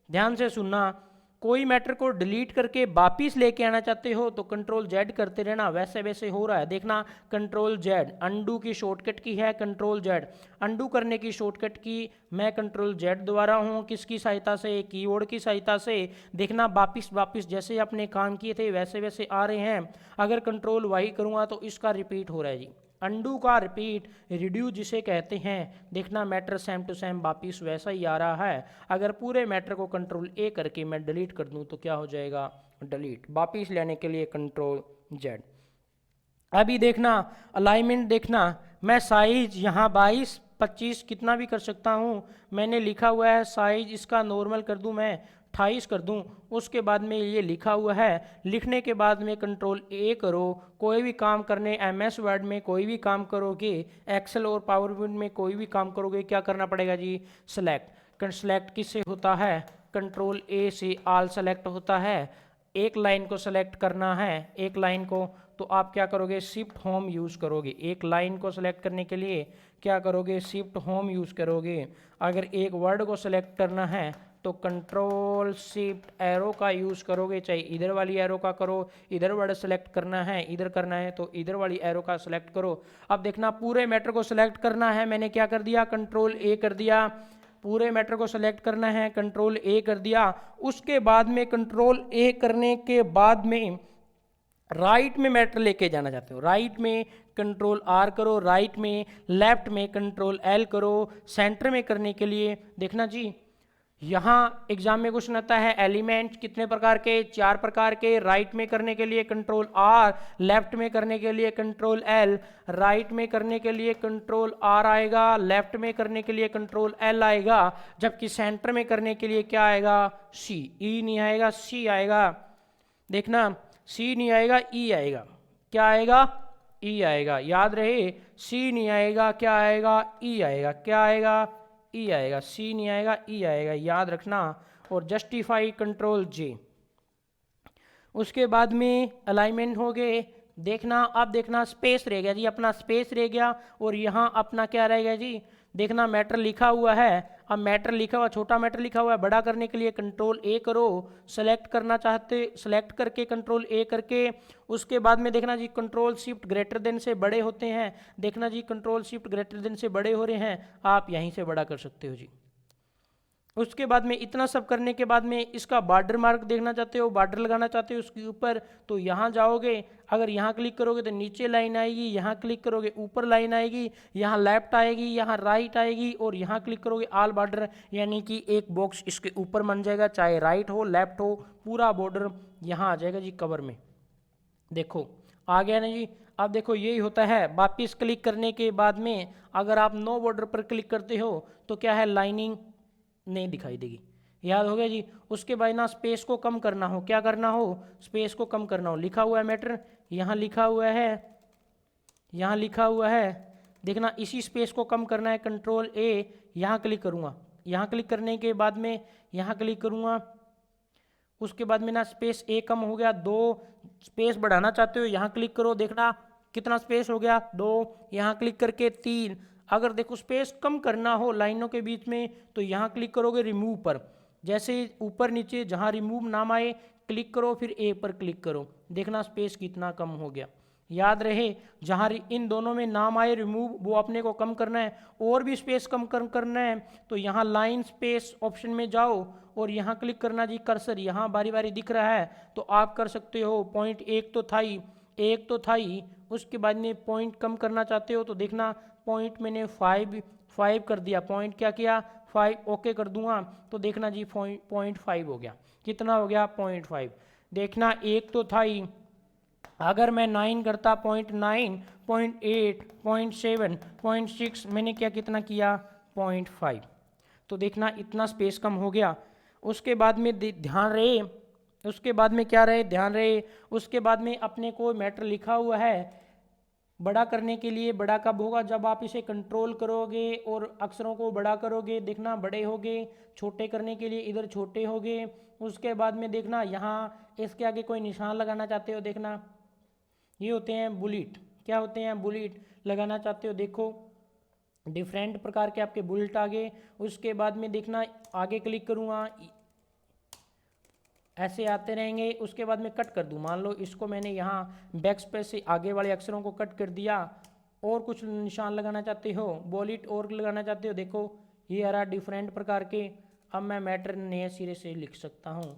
ध्यान से सुनना। कोई मैटर को डिलीट करके वापिस लेके आना चाहते हो तो कंट्रोल जेड करते रहना, वैसे वैसे हो रहा है। देखना कंट्रोल जेड, अंडू की शॉर्टकट की है कंट्रोल जेड। अंडू करने की शॉर्टकट की मैं कंट्रोल जेड द्वारा हूँ, किसकी सहायता से, कीबोर्ड की सहायता से। देखना वापिस जैसे अपने काम किए थे वैसे वैसे आ रहे हैं। अगर कंट्रोल वाई करूँगा तो इसका रिपीट हो रहा है जी, अंडू का रिपीट, रिड्यूस जिसे कहते हैं। देखना मैटर सेम टू सेम वापिस वैसा ही आ रहा है। अगर पूरे मैटर को कंट्रोल ए करके मैं डिलीट कर दूं तो क्या हो जाएगा, डिलीट। वापिस लेने के लिए कंट्रोल जेड। अभी देखना अलाइनमेंट, देखना मैं साइज यहाँ 22 25 कितना भी कर सकता हूँ। मैंने लिखा हुआ है साइज इसका नॉर्मल कर दूँ मैं 28 कर दूं। उसके बाद में ये लिखा हुआ है, लिखने के बाद में कंट्रोल ए करो। कोई भी काम करने एमएस वर्ड में कोई भी काम करोगे, एक्सेल और पावर पॉइंट में कोई भी काम करोगे, क्या करना पड़ेगा जी, सेलेक्ट। सेलेक्ट किससे होता है, कंट्रोल ए से ऑल सेलेक्ट होता है। एक लाइन को सेलेक्ट करना है, एक लाइन को, तो आप क्या करोगे, शिफ्ट होम यूज़ करोगे। एक लाइन को सेलेक्ट करने के लिए क्या करोगे, शिफ्ट होम यूज़ करोगे। अगर एक वर्ड को सेलेक्ट करना है तो कंट्रोल शिफ्ट एरो का यूज़ करोगे, चाहे इधर वाली एरो का करो, इधर वर्ड सेलेक्ट करना है, इधर करना है तो इधर वाली एरो का सेलेक्ट करो। अब देखना पूरे मैटर को सेलेक्ट करना है, मैंने क्या कर दिया, कंट्रोल ए कर दिया। पूरे मैटर को सेलेक्ट करना है, कंट्रोल ए कर दिया। उसके बाद में कंट्रोल ए करने के बाद में राइट में मैटर लेके जाना चाहते हो, राइट में कंट्रोल आर करो, राइट में, लेफ्ट में कंट्रोल एल करो। सेंटर में करने के लिए देखना जी यहाँ एग्जाम में क्वेश्चन आता है एलिमेंट कितने प्रकार के, 4 प्रकार के। राइट में करने के लिए कंट्रोल आर, लेफ्ट में करने के लिए कंट्रोल एल, राइट में करने के लिए कंट्रोल आर आएगा, लेफ्ट में करने के लिए कंट्रोल एल आएगा, जबकि सेंटर में करने के लिए क्या आएगा, सी। ई नहीं आएगा, सी आएगा। देखना, सी नहीं आएगा, ई आएगा। क्या आएगा, ई आएगा। याद रहे, सी नहीं आएगा, क्या आएगा, ई आएगा। क्या आएगा, ई आएगा। सी नहीं आएगा, ई आएगा, याद रखना। और जस्टिफाई कंट्रोल जे। उसके बाद में अलाइनमेंट हो गए। देखना, अब देखना स्पेस रह गया जी, अपना स्पेस रह गया। और यहाँ अपना क्या रहेगा जी, देखना मैटर लिखा हुआ है। अब मैटर लिखा हुआ, छोटा मैटर लिखा हुआ है, बड़ा करने के लिए कंट्रोल ए करो। सेलेक्ट करना चाहते, सेलेक्ट करके कंट्रोल ए करके, उसके बाद में देखना जी कंट्रोल शिफ्ट ग्रेटर देन से बड़े होते हैं। देखना जी कंट्रोल शिफ्ट ग्रेटर देन से बड़े हो रहे हैं, आप यहीं से बड़ा कर सकते हो जी। उसके बाद में इतना सब करने के बाद में इसका बॉर्डर मार्क देखना चाहते हो, बॉर्डर लगाना चाहते हो उसके ऊपर, तो यहाँ जाओगे। अगर यहाँ क्लिक करोगे तो नीचे लाइन आएगी, यहाँ क्लिक करोगे ऊपर लाइन आएगी, यहाँ लेफ्ट आएगी, यहाँ राइट आएगी, और यहाँ क्लिक करोगे ऑल बॉर्डर, यानी कि एक बॉक्स इसके ऊपर बन जाएगा, चाहे राइट हो लेफ्ट हो, पूरा बॉर्डर यहाँ आ जाएगा जी कवर में। देखो आ गया ना जी। अब देखो यही होता है, वापिस क्लिक करने के बाद में अगर आप नो बॉर्डर पर क्लिक करते हो तो क्या है, लाइनिंग नहीं दिखाई देगी। याद हो गया जी। उसके बाद ना स्पेस को कम करना हो, क्या करना हो, स्पेस को कम करना हो। लिखा हुआ है मैटर, यहाँ लिखा हुआ है, यहाँ लिखा हुआ है। देखना इसी स्पेस को कम करना है, कंट्रोल ए, यहाँ क्लिक करूँगा। यहाँ क्लिक करने के बाद में यहाँ क्लिक करूँगा। उसके बाद में ना स्पेस ए कम हो गया, 2 स्पेस बढ़ाना चाहते हो, यहाँ क्लिक करो। देखना कितना स्पेस हो गया, 2, यहाँ क्लिक करके 3। अगर देखो स्पेस कम करना हो लाइनों के बीच में तो यहाँ क्लिक करोगे रिमूव पर। जैसे ऊपर नीचे जहाँ रिमूव नाम आए क्लिक करो, फिर ए पर क्लिक करो। देखना स्पेस कितना कम हो गया। याद रहे, जहाँ इन दोनों में नाम आए रिमूव, वो अपने को कम करना है। और भी स्पेस कम करना है तो यहाँ लाइन स्पेस ऑप्शन में जाओ और यहाँ क्लिक करना जी। कर्सर यहाँ बारी बारी दिख रहा है तो आप कर सकते हो। पॉइंट एक तो था ही, उसके बाद में पॉइंट कम करना चाहते हो तो देखना पॉइंट मैंने 5 कर दिया। पॉइंट क्या किया, 5 ओके कर दूंगा तो देखना जी 0.5 हो गया। कितना हो गया, 0.5। देखना एक तो था ही, अगर मैं 9 करता 0.9, 0.8, 0.7, 0.6, मैंने क्या कितना किया, 0.5। तो देखना इतना स्पेस कम हो गया। उसके बाद में ध्यान रहे, उसके बाद में क्या रहे, ध्यान रहे, उसके बाद में अपने को मैटर लिखा हुआ है बड़ा करने के लिए। बड़ा कब होगा, जब आप इसे कंट्रोल करोगे और अक्षरों को बड़ा करोगे। देखना बड़े होगे, छोटे करने के लिए इधर छोटे होगे। उसके बाद में देखना यहाँ इसके आगे कोई निशान लगाना चाहते हो, देखना ये होते हैं बुलेट। क्या होते हैं, बुलेट लगाना चाहते हो। देखो डिफरेंट प्रकार के आपके बुलेट आगे। उसके बाद में देखना आगे क्लिक करूँगा, ऐसे आते रहेंगे। उसके बाद में कट कर दूँ, मान लो इसको मैंने यहाँ बैक स्पेस से आगे वाले अक्षरों को कट कर दिया। और कुछ निशान लगाना चाहते हो, बुलेट और लगाना चाहते हो, देखो ये आ रहा डिफरेंट प्रकार के। अब मैं मैटर नए सिरे से लिख सकता हूँ।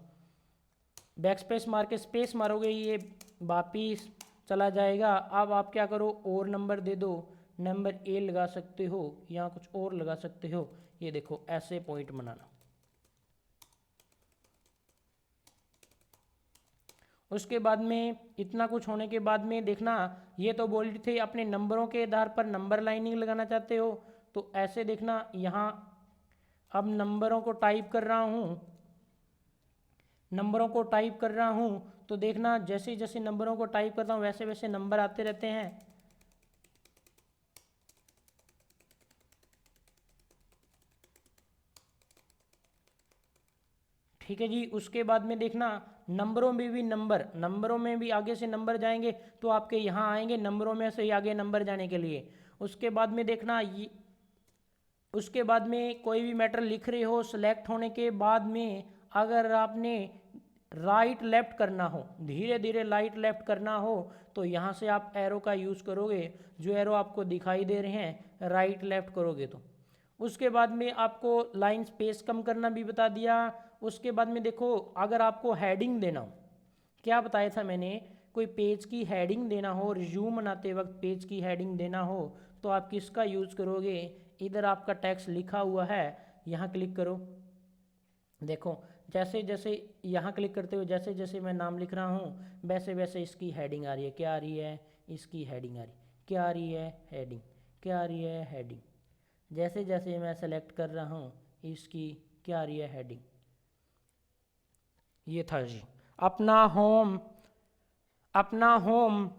बैक स्पेस मार के स्पेस मारोगे, ये वापिस चला जाएगा। अब आप क्या करो, और नंबर दे दो, नंबर ए लगा सकते हो, यहाँ कुछ और लगा सकते हो। ये देखो ऐसे पॉइंट बनाना। उसके बाद में इतना कुछ होने के बाद में देखना, ये तो बोल्ड थे। अपने नंबरों के आधार पर नंबर लाइनिंग लगाना चाहते हो तो ऐसे देखना यहाँ। अब नंबरों को टाइप कर रहा हूँ, नंबरों को टाइप कर रहा हूँ तो देखना जैसे जैसे नंबरों को टाइप करता हूँ वैसे वैसे नंबर आते रहते हैं। ठीक है जी। उसके बाद में देखना नंबरों में भी नंबरों में भी आगे से नंबर जाएंगे तो आपके यहाँ आएंगे नंबरों में से ही आगे नंबर जाने के लिए। उसके बाद में देखना ये, उसके बाद में कोई भी मैटर लिख रहे हो, सेलेक्ट होने के बाद में अगर आपने राइट लेफ्ट करना हो, धीरे धीरे राइट लेफ्ट करना हो तो यहाँ से आप एरो का यूज़ करोगे। जो एरो आपको दिखाई दे रहे हैं राइट लेफ्ट करोगे तो। उसके बाद में आपको लाइन स्पेस कम करना भी बता दिया। उसके बाद में देखो अगर आपको हेडिंग देना हो, क्या बताया था मैंने, कोई पेज की हेडिंग देना हो, रिज्यूम बनाते वक्त पेज की हेडिंग देना हो तो आप किसका यूज़ करोगे। इधर आपका टेक्स्ट लिखा हुआ है, यहाँ क्लिक करो, देखो जैसे जैसे यहाँ क्लिक करते हुए जैसे जैसे मैं नाम लिख रहा हूँ वैसे वैसे इसकी हेडिंग आ रही है। क्या आ रही है? इसकी हेडिंग आ रही है। क्या आ रही है? हेडिंग। क्या आ रही है? हेडिंग। जैसे जैसे मैं सेलेक्ट कर रहा हूँ इसकी क्या आ रही है? हेडिंग। ये था जी अपना होम। अपना होम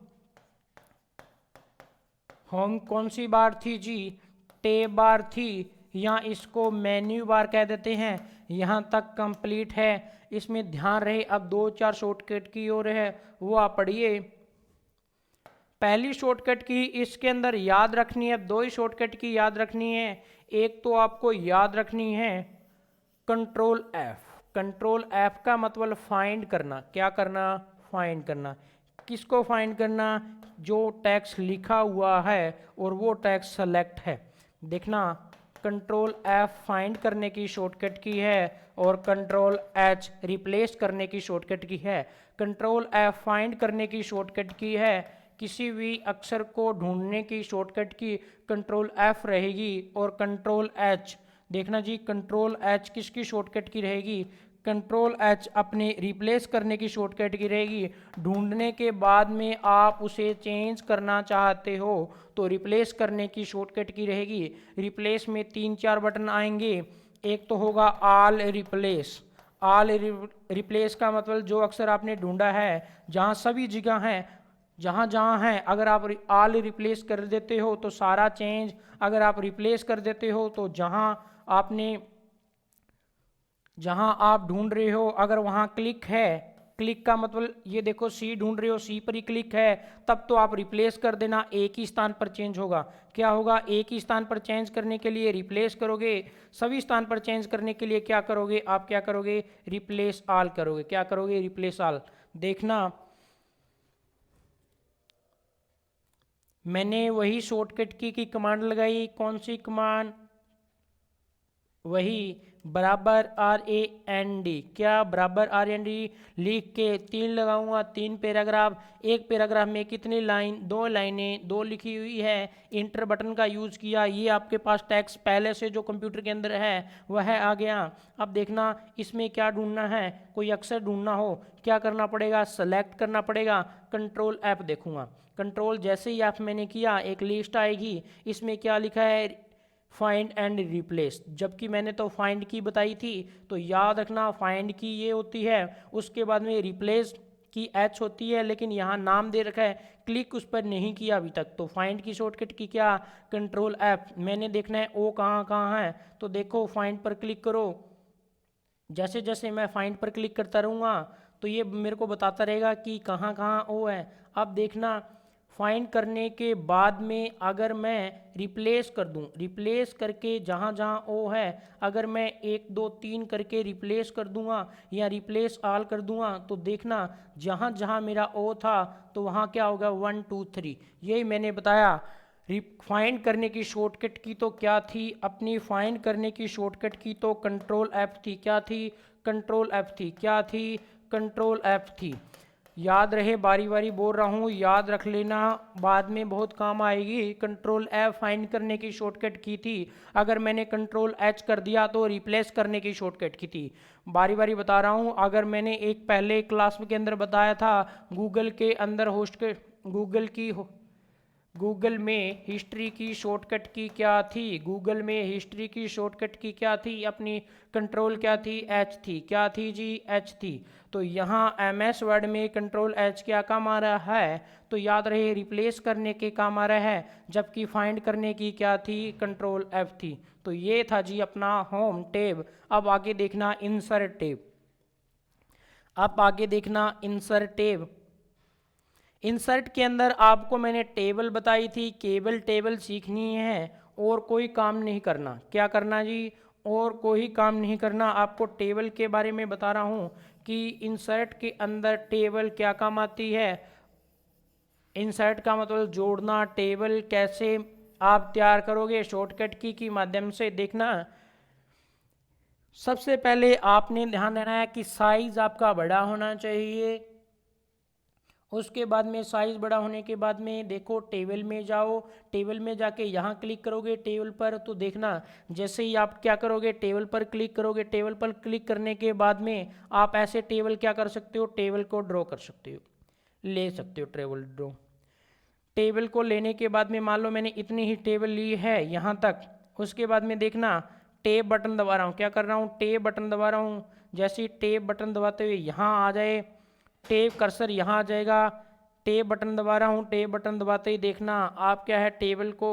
होम कौन सी बार थी जी? टैब बार थी, या इसको मेन्यू बार कह देते हैं। यहाँ तक कंप्लीट है। इसमें ध्यान रहे अब दो चार शॉर्टकट की ओर है, वो आप पढ़िए। पहली शॉर्टकट की इसके अंदर याद रखनी है, दो ही शॉर्टकट की याद रखनी है। एक तो आपको याद रखनी है कंट्रोल एफ। कंट्रोल एफ का मतलब फाइंड करना। क्या करना? फाइंड करना। किसको फाइंड करना? जो टेक्स्ट लिखा हुआ है और वो टेक्स्ट सेलेक्ट है। देखना कंट्रोल एफ फाइंड करने की शॉर्टकट की है और कंट्रोल एच रिप्लेस करने की शॉर्टकट की है। कंट्रोल एफ फाइंड करने की शॉर्टकट की है, किसी भी अक्षर को ढूंढने की शॉर्टकट की कंट्रोल एफ रहेगी। और कंट्रोल एच देखना जी, कंट्रोल एच किसकी शॉर्टकट की रहेगी? कंट्रोल एच अपने रिप्लेस करने की शॉर्टकट की रहेगी। ढूंढने के बाद में आप उसे चेंज करना चाहते हो तो रिप्लेस करने की शॉर्टकट की रहेगी। रिप्लेस में तीन चार बटन आएंगे। एक तो होगा ऑल रिप्लेस। ऑल रिप्लेस का मतलब जो अक्षर आपने ढूंढा है जहाँ सभी जगह हैं, जहाँ जहाँ हैं, अगर आप ऑल रिप्लेस कर देते हो तो सारा चेंज। अगर आप रिप्लेस कर देते हो तो जहाँ आप ढूंढ रहे हो अगर वहाँ क्लिक है, क्लिक का मतलब ये देखो सी ढूंढ रहे हो, सी पर ही क्लिक है, तब तो आप रिप्लेस कर देना, एक ही स्थान पर चेंज होगा। क्या होगा? एक ही स्थान पर चेंज करने के लिए रिप्लेस करोगे, सभी स्थान पर चेंज करने के लिए क्या करोगे? आप क्या करोगे? रिप्लेस ऑल करोगे। क्या करोगे? Replace all. देखना मैंने वही शॉर्टकट की कमांड लगाई। कौन सी कमांड? वही बराबर RAND। क्या बराबर RAND लिख के तीन लगाऊंगा, तीन पैराग्राफ। एक पैराग्राफ में कितनी लाइन? दो लाइनें, दो लिखी हुई है। इंटर बटन का यूज़ किया। ये आपके पास टेक्स्ट पहले से जो कंप्यूटर के अंदर है वह आ गया। अब देखना इसमें क्या ढूंढना है, कोई अक्षर ढूंढना हो क्या करना पड़ेगा? सेलेक्ट करना पड़ेगा। कंट्रोल ऐप देखूंगा। कंट्रोल जैसे ही ऐप मैंने किया एक लिस्ट आएगी, इसमें क्या लिखा है? Find and replace. जबकि मैंने तो फाइंड की बताई थी, तो याद रखना फाइंड की ये होती है, उसके बाद में रिप्लेस की एच होती है, लेकिन यहाँ नाम दे रखा है, क्लिक उस पर नहीं किया अभी तक। तो फाइंड की शॉर्टकट की क्या? Control app. मैंने देखना है ओ कहाँ कहाँ है, तो देखो फाइंड पर क्लिक करो। जैसे जैसे मैं फाइंड पर क्लिक करता रहूँगा तो ये मेरे को बताता रहेगा कि कहाँ कहाँ ओ है। अब देखना फाइंड करने के बाद में अगर मैं रिप्लेस कर दूं, रिप्लेस करके जहाँ जहाँ ओ है अगर मैं एक दो तीन करके रिप्लेस कर दूंगा या रिप्लेस ऑल कर दूंगा, तो देखना जहाँ जहाँ मेरा ओ था तो वहाँ क्या होगा? 1 2 3। यही मैंने बताया। फाइंड करने की शॉर्टकट की तो क्या थी? अपनी फाइंड करने की शॉर्टकट की तो कंट्रोल एफ थी। क्या थी? कंट्रोल एफ थी। क्या थी? कंट्रोल एफ थी। याद रहे, बारी बारी बोल रहा हूँ, याद रख लेना, बाद में बहुत काम आएगी। कंट्रोल एफ फाइंड करने की शॉर्टकट की थी। अगर मैंने कंट्रोल एच कर दिया तो रिप्लेस करने की शॉर्टकट की थी। बारी बारी बता रहा हूँ। अगर मैंने एक पहले क्लास के अंदर बताया था गूगल के अंदर होस्ट के गूगल में हिस्ट्री की शॉर्टकट की क्या थी? गूगल में हिस्ट्री की शॉर्टकट की क्या थी? अपनी कंट्रोल क्या थी? एच थी। क्या थी जी? एच थी। तो यहाँ MS वर्ड में कंट्रोल एच क्या काम आ रहा है? तो याद रहे रिप्लेस करने के काम आ रहा है, जबकि फाइंड करने की क्या थी? कंट्रोल एफ थी। तो ये था जी अपना होम टैब। अब आगे देखना इंसर्ट टैब। अब आगे देखना इंसर्ट टैब। इंसर्ट के अंदर आपको मैंने टेबल बताई थी, केवल टेबल सीखनी है और कोई काम नहीं करना। क्या करना जी? और कोई काम नहीं करना। आपको टेबल के बारे में बता रहा हूँ कि इंसर्ट के अंदर टेबल क्या काम आती है। इंसर्ट का मतलब जोड़ना। टेबल कैसे आप तैयार करोगे? शॉर्टकट की माध्यम से। देखना सबसे पहले आपने ध्यान देना है कि साइज आपका बड़ा होना चाहिए उसके बाद में साइज़ बड़ा होने के बाद में देखो टेबल में जाओ, टेबल में जाके यहाँ क्लिक करोगे टेबल पर, तो देखना जैसे ही आप क्या करोगे टेबल पर क्लिक करोगे, टेबल पर क्लिक करने के बाद में आप ऐसे टेबल क्या कर सकते हो, टेबल को ड्रॉ कर सकते हो, ले सकते हो टेबल ड्रॉ। टेबल को लेने के बाद में मान लो मैंने इतनी ही टेबल ली है यहाँ तक, उसके बाद में देखना टेब बटन दबा रहा हूँ, क्या कर रहा हूँ, टेब बटन दबा रहा हूँ। जैसे ही टेब बटन दबाते हुए यहाँ आ जाए, टेब कर्सर यहाँ आ जाएगा, टेब बटन दबा रहा हूँ, टेब बटन दबाते ही देखना आप क्या है टेबल को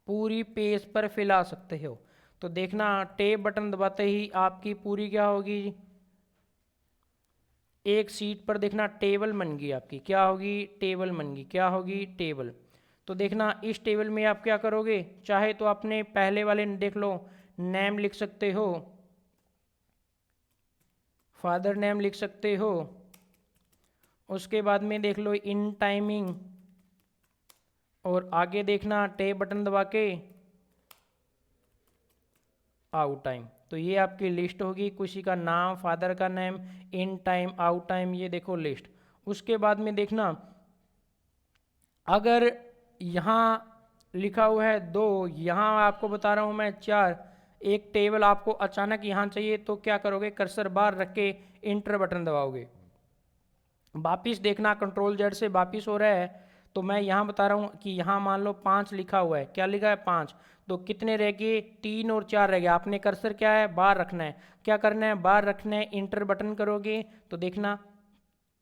पूरी पेज पर फैला सकते हो। तो देखना टेब बटन दबाते ही आपकी पूरी क्या होगी, एक सीट पर देखना टेबल बन गई आपकी, क्या होगी, टेबल बन गई, क्या होगी, टेबल। तो देखना इस टेबल में आप क्या करोगे, चाहे तो अपने पहले वाले देख लो नेम लिख सकते हो, फादर नेम लिख सकते हो, उसके बाद में देख लो इन टाइमिंग, और आगे देखना टेब बटन दबा के आउट टाइम। तो ये आपकी लिस्ट होगी, किसी का नाम, फादर का name, in time, out time, ये देखो लिस्ट। उसके बाद में देखना अगर यहाँ लिखा हुआ है 2, यहाँ आपको बता रहा हूँ मैं 4, एक टेबल आपको अचानक यहाँ चाहिए तो क्या करोगे, कर्सर बार रख के इंटर बटन दबाओगे, वापिस देखना कंट्रोल जेड से वापिस हो रहा है। तो मैं यहाँ बता रहा हूँ कि यहाँ मान लो 5 लिखा हुआ है, क्या लिखा है 5, तो कितने रह गए, 3 और 4 रह गए। आपने कर्सर क्या है बाहर रखना है, क्या करना है बाहर रखना है, इंटर बटन करोगे तो देखना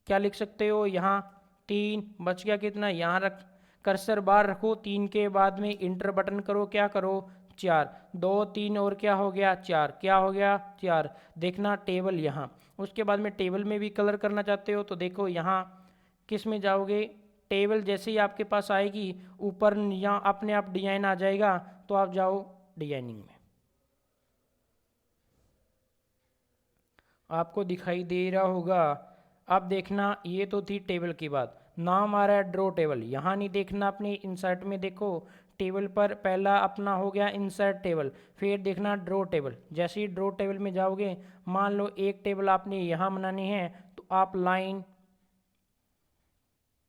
क्या लिख सकते हो, यहाँ 3 बच गया, कितना यहाँ रख, कर्सर बाहर रखो, 3 के बाद में इंटर बटन करो, क्या करो 4, 2 3 और क्या हो गया 4, क्या हो गया 4। देखना टेबल यहाँ, उसके बाद में टेबल में भी कलर करना चाहते हो तो देखो यहाँ किस में जाओगे, टेबल जैसे ही आपके पास आएगी ऊपर यहाँ अपने आप डिजाइन आ जाएगा, तो आप जाओ डिजाइनिंग में, आपको दिखाई दे रहा होगा। अब देखना ये तो थी टेबल की बात, नाम आ रहा है ड्रॉ टेबल, यहाँ नहीं देखना अपने इंसर्ट में, देखो टेबल पर पहला अपना हो गया इंसर्ट टेबल, फिर देखना ड्रॉ टेबल। जैसे ही ड्रॉ टेबल में जाओगे, मान लो एक टेबल आपने यहाँ बनानी है तो आप लाइन,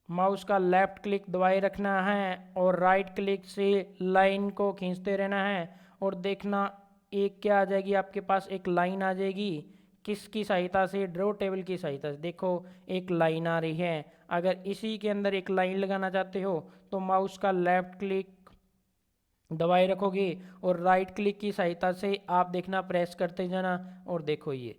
माउस का लेफ्ट क्लिक दबाए रखना है और राइट क्लिक से लाइन को खींचते रहना है, और देखना एक क्या आ जाएगी आपके पास, एक लाइन आ जाएगी, किसकी सहायता से, ड्रॉ टेबल की सहायता से। देखो एक लाइन आ रही है, अगर इसी के अंदर एक लाइन लगाना चाहते हो तो माउस का लेफ्ट क्लिक दबाए रखोगे और राइट क्लिक की सहायता से आप देखना प्रेस करते जाना, और देखो ये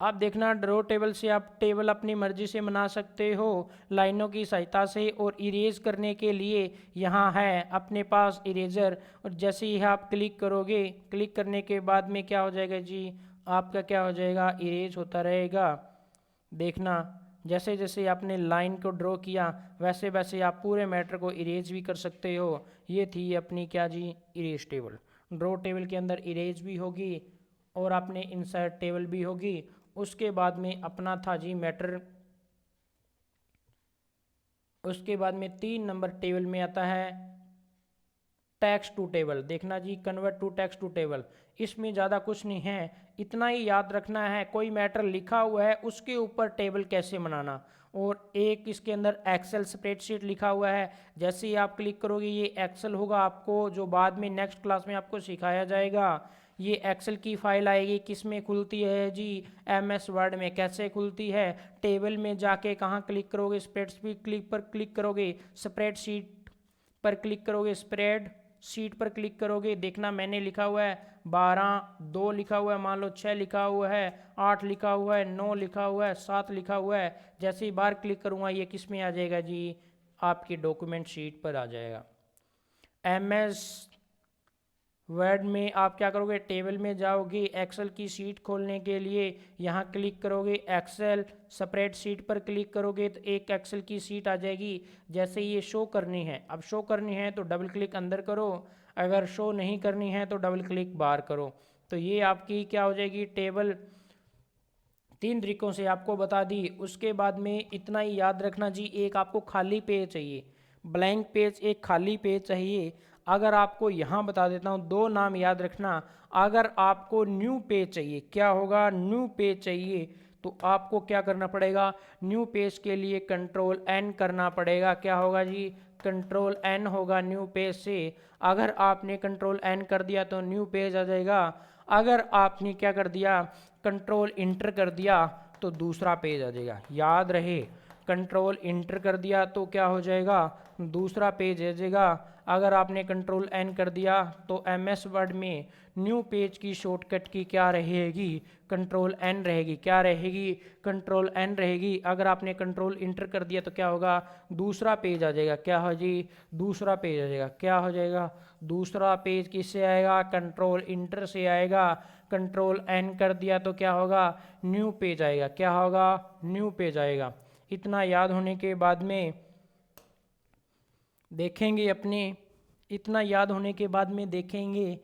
आप देखना ड्रॉ टेबल से आप टेबल अपनी मर्जी से बना सकते हो लाइनों की सहायता से। और इरेज करने के लिए यहाँ है अपने पास इरेजर, और जैसे ही आप क्लिक करोगे, क्लिक करने के बाद में क्या हो जाएगा जी, आपका क्या हो जाएगा, इरेज होता रहेगा। देखना जैसे जैसे आपने लाइन को ड्रॉ किया वैसे वैसे आप पूरे मैटर को इरेज भी कर सकते हो। ये थी अपनी क्या जी, इरेज टेबल। ड्रॉ टेबल के अंदर इरेज भी होगी और आपने इंसर्ट टेबल भी होगी। उसके बाद में अपना था जी मैटर, उसके बाद में 3 नंबर टेबल में आता है टेक्स्ट टू टेबल। देखना जी convert to text to table, इसमें ज़्यादा कुछ नहीं है, इतना ही याद रखना है कोई मैटर लिखा हुआ है उसके ऊपर टेबल कैसे बनाना। और एक इसके अंदर एक्सेल स्प्रेडशीट लिखा हुआ है, जैसे ही आप क्लिक करोगे ये एक्सेल होगा आपको, जो बाद में नेक्स्ट क्लास में आपको सिखाया जाएगा। ये एक्सेल की फाइल आएगी, किस में खुलती है जी, MS वर्ड में। कैसे खुलती है, टेबल में जाके कहाँ क्लिक करोगे, स्प्रेडशीट क्लिक पर क्लिक करोगे, स्प्रेडशीट पर क्लिक करोगे, स्प्रेड शीट पर क्लिक करोगे। देखना मैंने लिखा हुआ है 12, 2 लिखा हुआ है, मान लो 6 लिखा हुआ है, 8 लिखा हुआ है, 9 लिखा हुआ है, 7 लिखा हुआ है। जैसे ही बार क्लिक करूँगा ये किस में आ जाएगा जी, आपकी डॉक्यूमेंट शीट पर आ जाएगा। MS वर्ड में आप क्या करोगे, टेबल में जाओगे, एक्सेल की शीट खोलने के लिए यहाँ क्लिक करोगे, एक्सेल स्प्रेडशीट पर क्लिक करोगे तो एक एक्सेल की शीट आ जाएगी। जैसे ये शो करनी है, अब शो करनी है तो डबल क्लिक अंदर करो, अगर शो नहीं करनी है तो डबल क्लिक बाहर करो। तो ये आपकी क्या हो जाएगी टेबल, 3 तरीकों से आपको बता दी। उसके बाद में इतना ही याद रखना जी, एक आपको खाली पेज चाहिए, ब्लैंक पेज, एक खाली पेज चाहिए। अगर आपको यहाँ बता देता हूँ 2 नाम याद रखना, अगर आपको न्यू पेज चाहिए, क्या होगा, न्यू पेज चाहिए, तो आपको क्या करना पड़ेगा, न्यू पेज के लिए कंट्रोल एन करना पड़ेगा। क्या होगा जी, कंट्रोल एन होगा न्यू पेज से। अगर आपने कंट्रोल एन कर दिया तो न्यू पेज आ जाएगा। अगर आपने क्या कर दिया, कंट्रोल इंटर कर दिया तो दूसरा पेज आ जाएगा। याद रहे, कंट्रोल इंटर कर दिया तो क्या हो जाएगा, दूसरा पेज आ जाएगा। अगर आपने कंट्रोल एन कर दिया तो MS वर्ड में न्यू पेज की शॉर्टकट की क्या रहेगी, कंट्रोल एन रहेगी। क्या रहेगी, कंट्रोल एन रहेगी। अगर आपने कंट्रोल इंटर कर दिया तो क्या होगा, दूसरा पेज आ जाएगा। क्या हो जी, दूसरा पेज आ जाएगा। क्या हो जाएगा, दूसरा पेज किससे आएगा, कंट्रोल इंटर से आएगा। कंट्रोल एन कर दिया तो क्या होगा, न्यू पेज आएगा। क्या होगा, न्यू पेज आएगा। इतना याद होने के बाद में देखेंगे अपने, इतना याद होने के बाद में देखेंगे,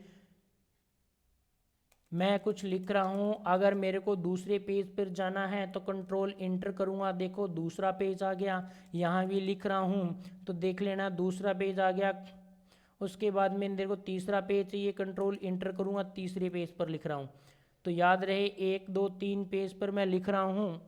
मैं कुछ लिख रहा हूँ। अगर मेरे को दूसरे पेज पर जाना है तो कंट्रोल इंटर करूँगा, देखो दूसरा पेज आ गया। यहाँ भी लिख रहा हूँ तो देख लेना, दूसरा पेज आ गया। उसके बाद में मेरे को तीसरा पेज चाहिए, कंट्रोल इंटर करूँगा, तीसरे पेज पर लिख रहा हूँ। तो याद रहे 1 2 3 पेज पर मैं लिख रहा हूँ।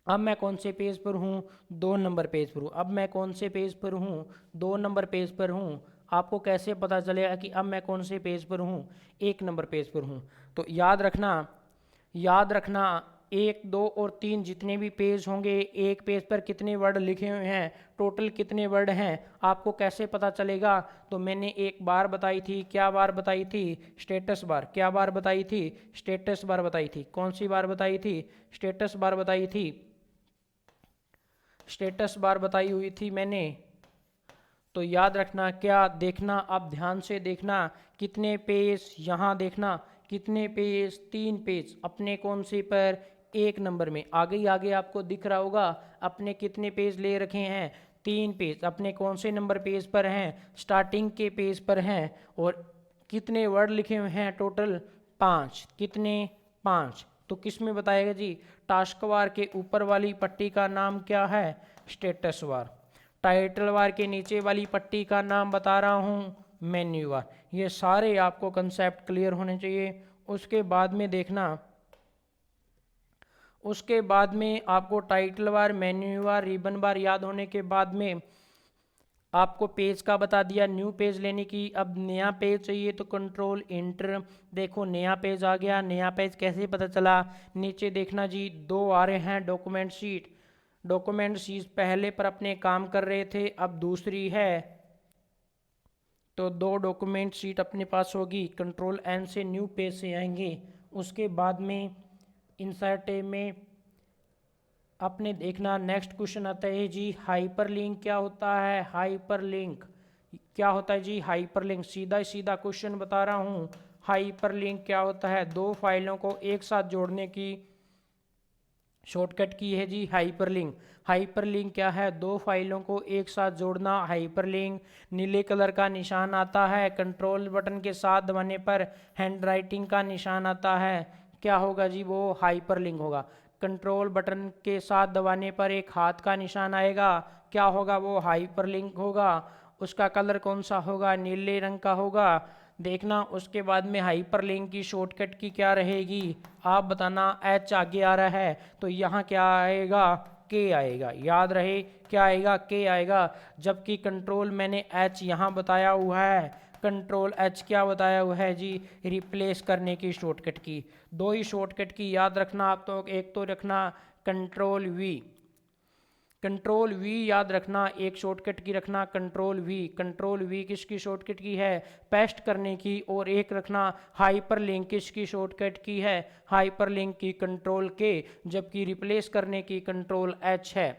अब मैं कौन से पेज पर हूँ, 2 नंबर पेज पर हूँ। अब मैं कौन से पेज पर हूँ, 2 नंबर पेज पर हूँ। आपको कैसे पता चलेगा कि अब मैं कौन से पेज पर हूँ, 1 नंबर पेज पर हूँ। तो याद रखना, याद रखना 1 2 और 3 जितने भी पेज होंगे, एक पेज पर कितने वर्ड लिखे हुए हैं, टोटल कितने वर्ड हैं, आपको कैसे पता चलेगा। तो मैंने एक बार बताई थी, क्या बार बताई थी, स्टेटस बार। क्या बार बताई थी, स्टेटस बार बताई थी। कौन सी बार बताई थी, स्टेटस बार बताई थी। स्टेटस बार बताई हुई थी मैंने। तो याद रखना, क्या देखना, आप ध्यान से देखना, कितने पेज, यहाँ देखना कितने पेज, 3 पेज। अपने कौन से पर, 1 नंबर में। आगे ही आगे आपको दिख रहा होगा अपने कितने पेज ले रखे हैं, 3 पेज। अपने कौन से नंबर पेज पर हैं, स्टार्टिंग के पेज पर हैं। और कितने वर्ड लिखे हुए हैं, टोटल 5। कितने, 5। तो किस में बताएगा जी, टास्क बार के ऊपर वाली पट्टी का नाम क्या है, स्टेटस बार। टाइटल बार के नीचे वाली पट्टी का नाम बता रहा हूँ, मेन्यू बार। ये सारे आपको कंसेप्ट क्लियर होने चाहिए। उसके बाद में देखना, उसके बाद में आपको title bar, menu bar, ribbon bar याद होने के बाद में आपको पेज का बता दिया, न्यू पेज लेने की। अब नया पेज चाहिए तो कंट्रोल इंटर, देखो नया पेज आ गया। नया पेज कैसे पता चला, नीचे देखना जी, 2 आ रहे हैं डॉक्यूमेंट शीट। डॉक्यूमेंट शीट पहले पर अपने काम कर रहे थे, अब दूसरी है। तो 2 डॉक्यूमेंट शीट अपने पास होगी, कंट्रोल एन से न्यू पेज से आएंगे। उसके बाद में इंसर्ट में आपने देखना, नेक्स्ट क्वेश्चन आता है जी, हाइपरलिंक क्या होता है। हाइपरलिंक क्या होता है जी, हाइपरलिंक सीधा सीधा क्वेश्चन बता रहा हूँ। हाइपरलिंक क्या होता है, 2 फाइलों को एक साथ जोड़ने की शॉर्टकट की है जी हाइपरलिंक। हाइपरलिंक क्या है, 2 फाइलों को एक साथ जोड़ना, हाइपरलिंक। नीले कलर का निशान आता है, कंट्रोल बटन के साथ दबाने पर हैंडराइटिंग का निशान आता है। क्या होगा जी, वो हाइपरलिंक होगा। कंट्रोल बटन के साथ दबाने पर एक हाथ का निशान आएगा, क्या होगा, वो हाइपरलिंक होगा। उसका कलर कौन सा होगा, नीले रंग का होगा। देखना उसके बाद में हाइपरलिंक की शॉर्टकट की क्या रहेगी, आप बताना। एच आगे आ रहा है तो यहाँ क्या आएगा, के आएगा। याद रहे क्या आएगा, के आएगा। जबकि कंट्रोल मैंने एच यहाँ बताया हुआ है, कंट्रोल एच क्या बताया हुआ है जी, रिप्लेस करने की शॉर्टकट की। 2 ही शॉर्टकट की याद रखना आप। तो एक तो रखना कंट्रोल वी, कंट्रोल वी याद रखना। एक शॉर्टकट की रखना कंट्रोल वी। कंट्रोल वी किसकी शॉर्टकट की है, पेस्ट करने की। और एक रखना हाइपरलिंक किसकी शॉर्टकट की है, हाइपरलिंक की कंट्रोल के। जबकि रिप्लेस करने की कंट्रोल एच है।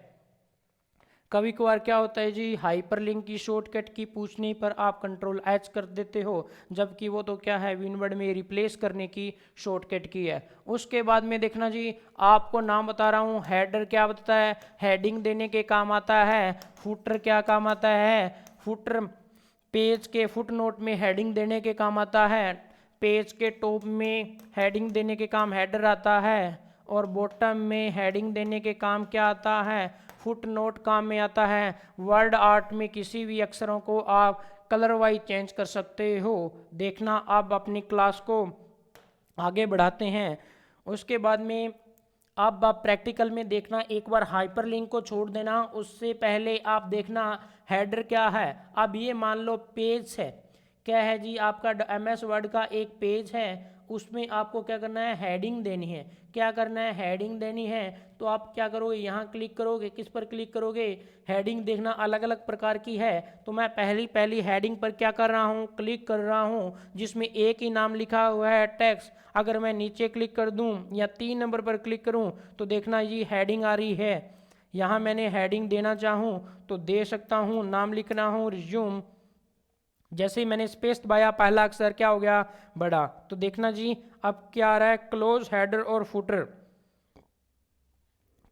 कभी कभार क्या होता है जी, हाइपरलिंक की शॉर्टकट की पूछने पर आप कंट्रोल एच कर देते हो, जबकि वो तो क्या है, विनवर्ड में रिप्लेस करने की शॉर्टकट की है। उसके बाद में देखना जी, आपको नाम बता रहा हूँ। हेडर क्या बताता है, हेडिंग देने के काम आता है। फुटर क्या काम आता है, फुटर पेज के फुट नोट में हेडिंग देने के काम आता है। पेज के टॉप में हेडिंग देने के काम हेडर आता है। और बॉटम में हेडिंग देने के काम क्या आता है, फुट नोट काम में आता है। वर्ड आर्ट में किसी भी अक्षरों को आप कलर वाइज चेंज कर सकते हो। देखना आप अपनी क्लास को आगे बढ़ाते हैं। उसके बाद में अब आप प्रैक्टिकल में देखना, एक बार हाइपरलिंक को छोड़ देना, उससे पहले आप देखना हेडर क्या है। अब ये मान लो पेज है, क्या है जी, आपका MS वर्ड का एक पेज है, उसमें आपको क्या करना है, हेडिंग देनी है। क्या करना है, हेडिंग देनी है। तो आप क्या करोगे, यहाँ क्लिक करोगे, किस पर क्लिक करोगे, हेडिंग। देखना अलग अलग प्रकार की है, तो मैं पहली हेडिंग पर क्या कर रहा हूँ, क्लिक कर रहा हूँ, जिसमें एक ही नाम लिखा हुआ है, टैक्स। अगर मैं नीचे क्लिक कर दूँ या 3 नंबर पर क्लिक करूँ तो देखना ये हेडिंग आ रही है। यहाँ मैंने हेडिंग देना चाहूँ तो दे सकता हूँ, नाम लिख रहा हूँ रिज्यूम। जैसे ही मैंने स्पेस दबाया पहला अक्षर क्या हो गया, बड़ा। तो देखना जी अब क्या आ रहा है, क्लोज हेडर और फुटर।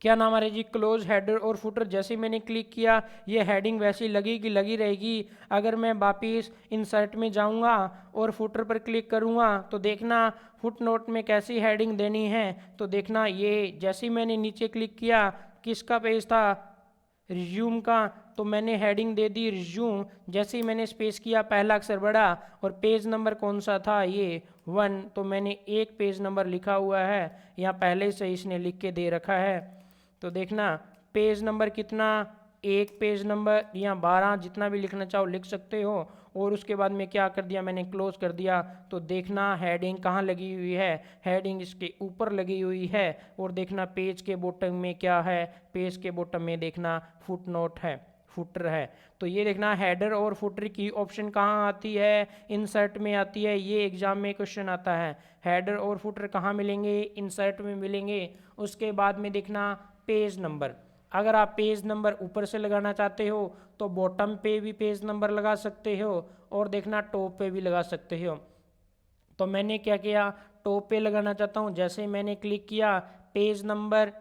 क्या नाम आ रहा है जी, क्लोज हेडर और फुटर। जैसे मैंने क्लिक किया ये हेडिंग वैसी लगेगी, लगी रहेगी। अगर मैं वापिस इंसर्ट में जाऊंगा और फुटर पर क्लिक करूंगा तो देखना फुट नोट में कैसी हेडिंग देनी है। तो देखना ये जैसे ही मैंने नीचे क्लिक किया, किसका पेज था, रिज्यूम का, तो मैंने हेडिंग दे दी रिज्यूम। जैसे ही मैंने स्पेस किया पहला अक्षर बड़ा, और पेज नंबर कौन सा था, ये 1, तो मैंने एक पेज नंबर लिखा हुआ है, यहाँ पहले से इसने लिख के दे रखा है। तो देखना पेज नंबर कितना, एक पेज नंबर या 12, जितना भी लिखना चाहो लिख सकते हो। और उसके बाद में क्या कर दिया, मैंने क्लोज कर दिया। तो देखना हेडिंग कहाँ लगी हुई है, हेडिंग इसके ऊपर लगी हुई है। और देखना पेज के बॉटम में क्या है, पेज के बॉटम में देखना फुट नोट है, फुटर है। तो ये देखना हेडर और फुटर की ऑप्शन कहाँ आती है, इंसर्ट में आती है। ये एग्जाम में क्वेश्चन आता है, हेडर और फुटर कहाँ मिलेंगे, इंसर्ट में मिलेंगे। उसके बाद में देखना पेज नंबर। अगर आप पेज नंबर ऊपर से लगाना चाहते हो तो बॉटम पे भी पेज नंबर लगा सकते हो, और देखना टॉप पे भी लगा सकते हो। तो मैंने क्या किया, टॉप पे लगाना चाहता हूँ। जैसे ही मैंने क्लिक किया पेज नंबर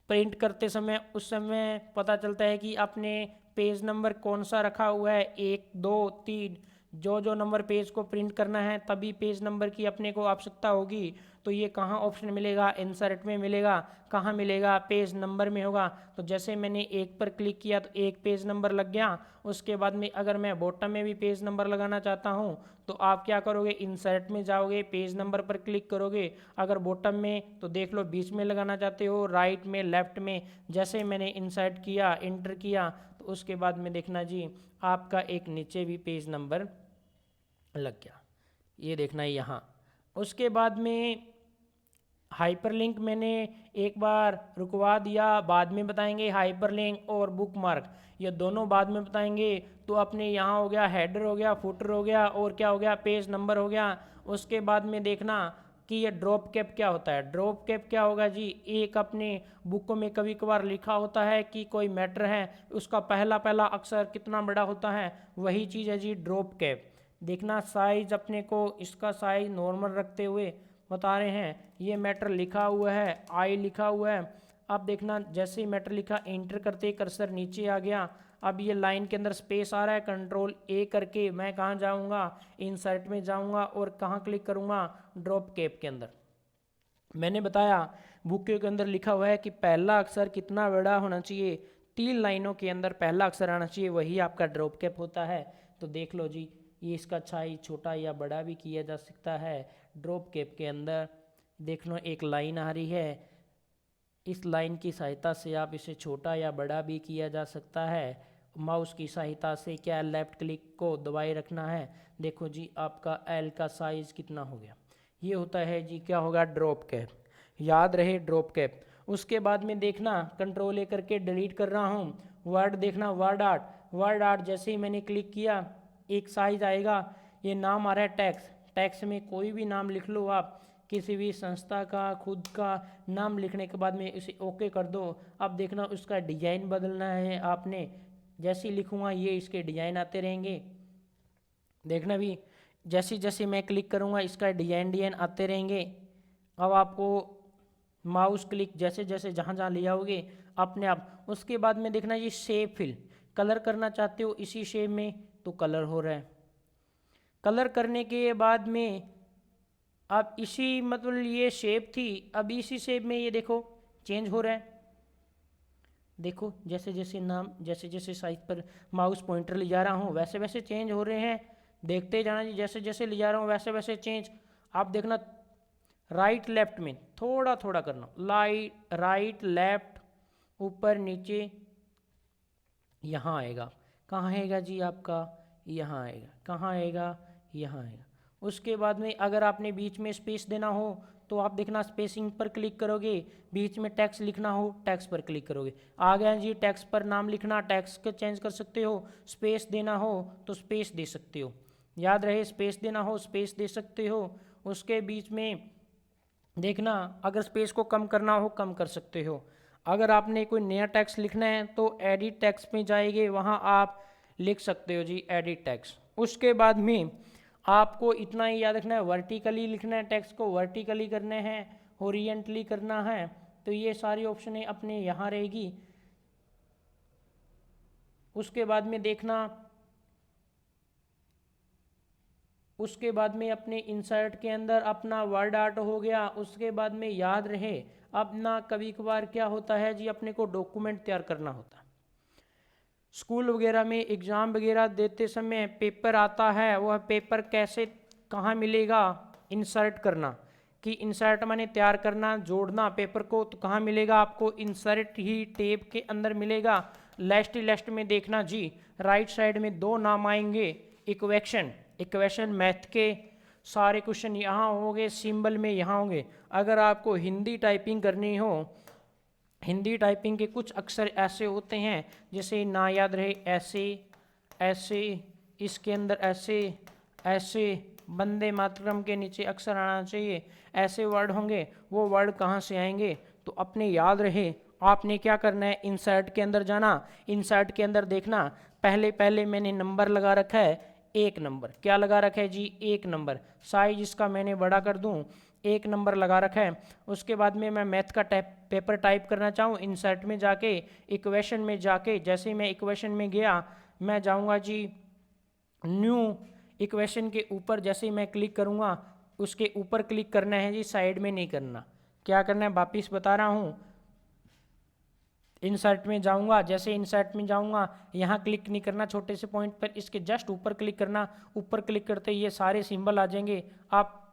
प्रिंट करते समय, उस समय पता चलता है कि आपने पेज नंबर कौन सा रखा हुआ है, 1 2 3, जो जो नंबर पेज को प्रिंट करना है तभी पेज नंबर की अपने को आवश्यकता होगी। तो ये कहाँ ऑप्शन मिलेगा, इंसर्ट में मिलेगा। कहाँ मिलेगा, पेज नंबर में होगा। तो जैसे मैंने 1 पर क्लिक किया तो 1 पेज नंबर लग गया। उसके बाद में अगर मैं बॉटम में भी पेज नंबर लगाना चाहता हूँ तो आप क्या करोगे, इंसर्ट में जाओगे, पेज नंबर पर क्लिक करोगे। अगर बॉटम में तो देख लो बीच में लगाना चाहते हो, राइट में, लेफ्ट में। जैसे मैंने इंसर्ट किया, इंटर किया, तो उसके बाद में देखना जी आपका एक नीचे भी पेज नंबर लग गया। ये देखना यहाँ। उसके बाद में हाइपरलिंक मैंने एक बार रुकवा दिया, बाद में बताएंगे। हाइपरलिंक और बुकमार्क ये दोनों बाद में बताएंगे। तो अपने यहाँ हो गया हेडर, हो गया फुटर, हो गया, और क्या हो गया, पेज नंबर हो गया। उसके बाद में देखना कि ये ड्रॉप कैप क्या होता है। ड्रॉप कैप क्या होगा जी, एक अपने बुक में कभी कभार लिखा होता है कि कोई मैटर है, उसका पहला पहला अक्षर कितना बड़ा होता है, वही चीज़ है जी ड्रॉप कैप। देखना साइज अपने को, इसका साइज नॉर्मल रखते हुए बता रहे हैं। ये मैटर लिखा हुआ है, आई लिखा हुआ है। अब देखना जैसे ही मैटर लिखा, एंटर करते ही कर्सर नीचे आ गया। अब ये लाइन के अंदर स्पेस आ रहा है, कंट्रोल ए करके मैं कहाँ जाऊँगा, इंसर्ट में जाऊँगा, और कहाँ क्लिक करूँगा, ड्रॉप कैप के अंदर। मैंने बताया बुक के अंदर लिखा हुआ है कि पहला अक्षर कितना बड़ा होना चाहिए, 3 लाइनों के अंदर पहला अक्षर आना चाहिए, वही आपका ड्रॉप कैप होता है। तो देख लो जी, ये इसका साइज छोटा या बड़ा भी किया जा सकता है। ड्रॉप कैप के अंदर देख लो एक लाइन आ रही है, इस लाइन की सहायता से आप इसे छोटा या बड़ा भी किया जा सकता है। माउस की सहायता से क्या, लेफ्ट क्लिक को दबाए रखना है। देखो जी आपका एल का साइज़ कितना हो गया। ये होता है जी क्या होगा, ड्रॉप कैप। याद रहे ड्रॉप कैप। उसके बाद में देखना कंट्रोल ए करके डिलीट कर रहा हूँ। वर्ड देखना, वर्ड आर्ट। वर्ड आर्ट जैसे ही मैंने क्लिक किया एक साइज आएगा, ये नाम आ रहा है टैक्स। टैक्स में कोई भी नाम लिख लो आप, किसी भी संस्था का, खुद का नाम लिखने के बाद में इसे ओके कर दो। अब देखना उसका डिजाइन बदलना है आपने, जैसे ही लिखूँगा ये इसके डिजाइन आते रहेंगे। देखना भी जैसे जैसे मैं क्लिक करूँगा इसका डिजाइन आते रहेंगे। अब आपको माउस क्लिक जैसे जैसे जहाँ जहाँ ले आओगे अपने आप। उसके बाद में देखना ये शेप फिल, कलर करना चाहते हो इसी शेप में तो कलर हो रहा है। कलर करने के बाद में अब इसी, मतलब ये शेप थी, अब इसी शेप में ये देखो चेंज हो रहा है। देखो जैसे जैसे नाम, जैसे जैसे साइज पर माउस पॉइंटर ले जा रहा हूँ वैसे वैसे चेंज हो रहे हैं। देखते जाना जी, जैसे जैसे ले जा रहा हूँ वैसे वैसे चेंज। आप देखना राइट लेफ्ट में थोड़ा थोड़ा करना, राइट लेफ्ट ऊपर नीचे, यहाँ आएगा। कहाँ आएगा जी आपका, यहाँ आएगा। कहाँ आएगा, यहाँ आएगा। उसके बाद में अगर आपने बीच में स्पेस देना हो तो आप देखना स्पेसिंग पर क्लिक करोगे, बीच में टेक्स्ट लिखना हो टेक्स्ट पर क्लिक करोगे। आ गया जी, टेक्स्ट पर नाम लिखना, टेक्स्ट को चेंज कर सकते हो, स्पेस देना हो तो स्पेस दे सकते हो, याद रहे स्पेस देना हो स्पेस दे सकते हो। उसके बीच में देखना अगर स्पेस को कम करना हो कम कर सकते हो। अगर आपने कोई नया टेक्स्ट लिखना है तो एडिट टेक्स्ट में जाएंगे, वहाँ आप लिख सकते हो जी एडिट टेक्स्ट। उसके बाद में आपको इतना ही याद रखना है, वर्टिकली लिखना है, टेक्स्ट को वर्टिकली करना है, होरिजेंटली करना है, तो ये सारी ऑप्शनें अपने यहाँ रहेगी। उसके बाद में देखना, उसके बाद में अपने इंसर्ट के अंदर अपना वर्ड आर्ट हो गया। उसके बाद में याद रहे अपना कभी कभार क्या होता है जी, अपने को डॉक्यूमेंट तैयार करना होता है। स्कूल वगैरह में एग्ज़ाम वगैरह देते समय पेपर आता है, वह पेपर कैसे कहाँ मिलेगा, इंसर्ट करना, कि इंसर्ट माने तैयार करना, जोड़ना पेपर को, तो कहाँ मिलेगा आपको, इंसर्ट ही टेब के अंदर मिलेगा। लेफ्ट में देखना जी, राइट साइड में दो नाम आएंगे, इक्वेशन मैथ के सारे क्वेश्चन यहाँ होंगे, सिंबल में यहाँ होंगे। अगर आपको हिंदी टाइपिंग करनी हो, हिंदी टाइपिंग के कुछ अक्षर ऐसे होते हैं जैसे ना याद रहे, ऐसे ऐसे, इसके अंदर ऐसे ऐसे, वंदे मातरम के नीचे अक्षर आना चाहिए, ऐसे वर्ड होंगे। वो वर्ड कहाँ से आएंगे, तो अपने याद रहे आपने क्या करना है, इंसर्ट के अंदर जाना, इंसर्ट के अंदर देखना, पहले मैंने नंबर लगा रखा है 1 नंबर, क्या लगा रखा है जी 1 नंबर, साइज इसका मैंने बड़ा कर दूं, 1 नंबर लगा रखा है। उसके बाद में मैं मैथ का पेपर टाइप करना चाहूँ, इंसर्ट में जाके इक्वेशन में जाके, जैसे मैं इक्वेशन में गया मैं जाऊँगा जी न्यू, इक्वेशन के ऊपर जैसे ही मैं क्लिक करूँगा उसके ऊपर क्लिक करना है जी, साइड में नहीं करना। क्या करना है वापिस बता रहा हूँ, इंसर्ट में जाऊंगा, जैसे इंसर्ट में जाऊंगा यहाँ क्लिक नहीं करना छोटे से पॉइंट पर, इसके जस्ट ऊपर क्लिक करना, ऊपर क्लिक करते ये सारे सिंबल आ जाएंगे। आप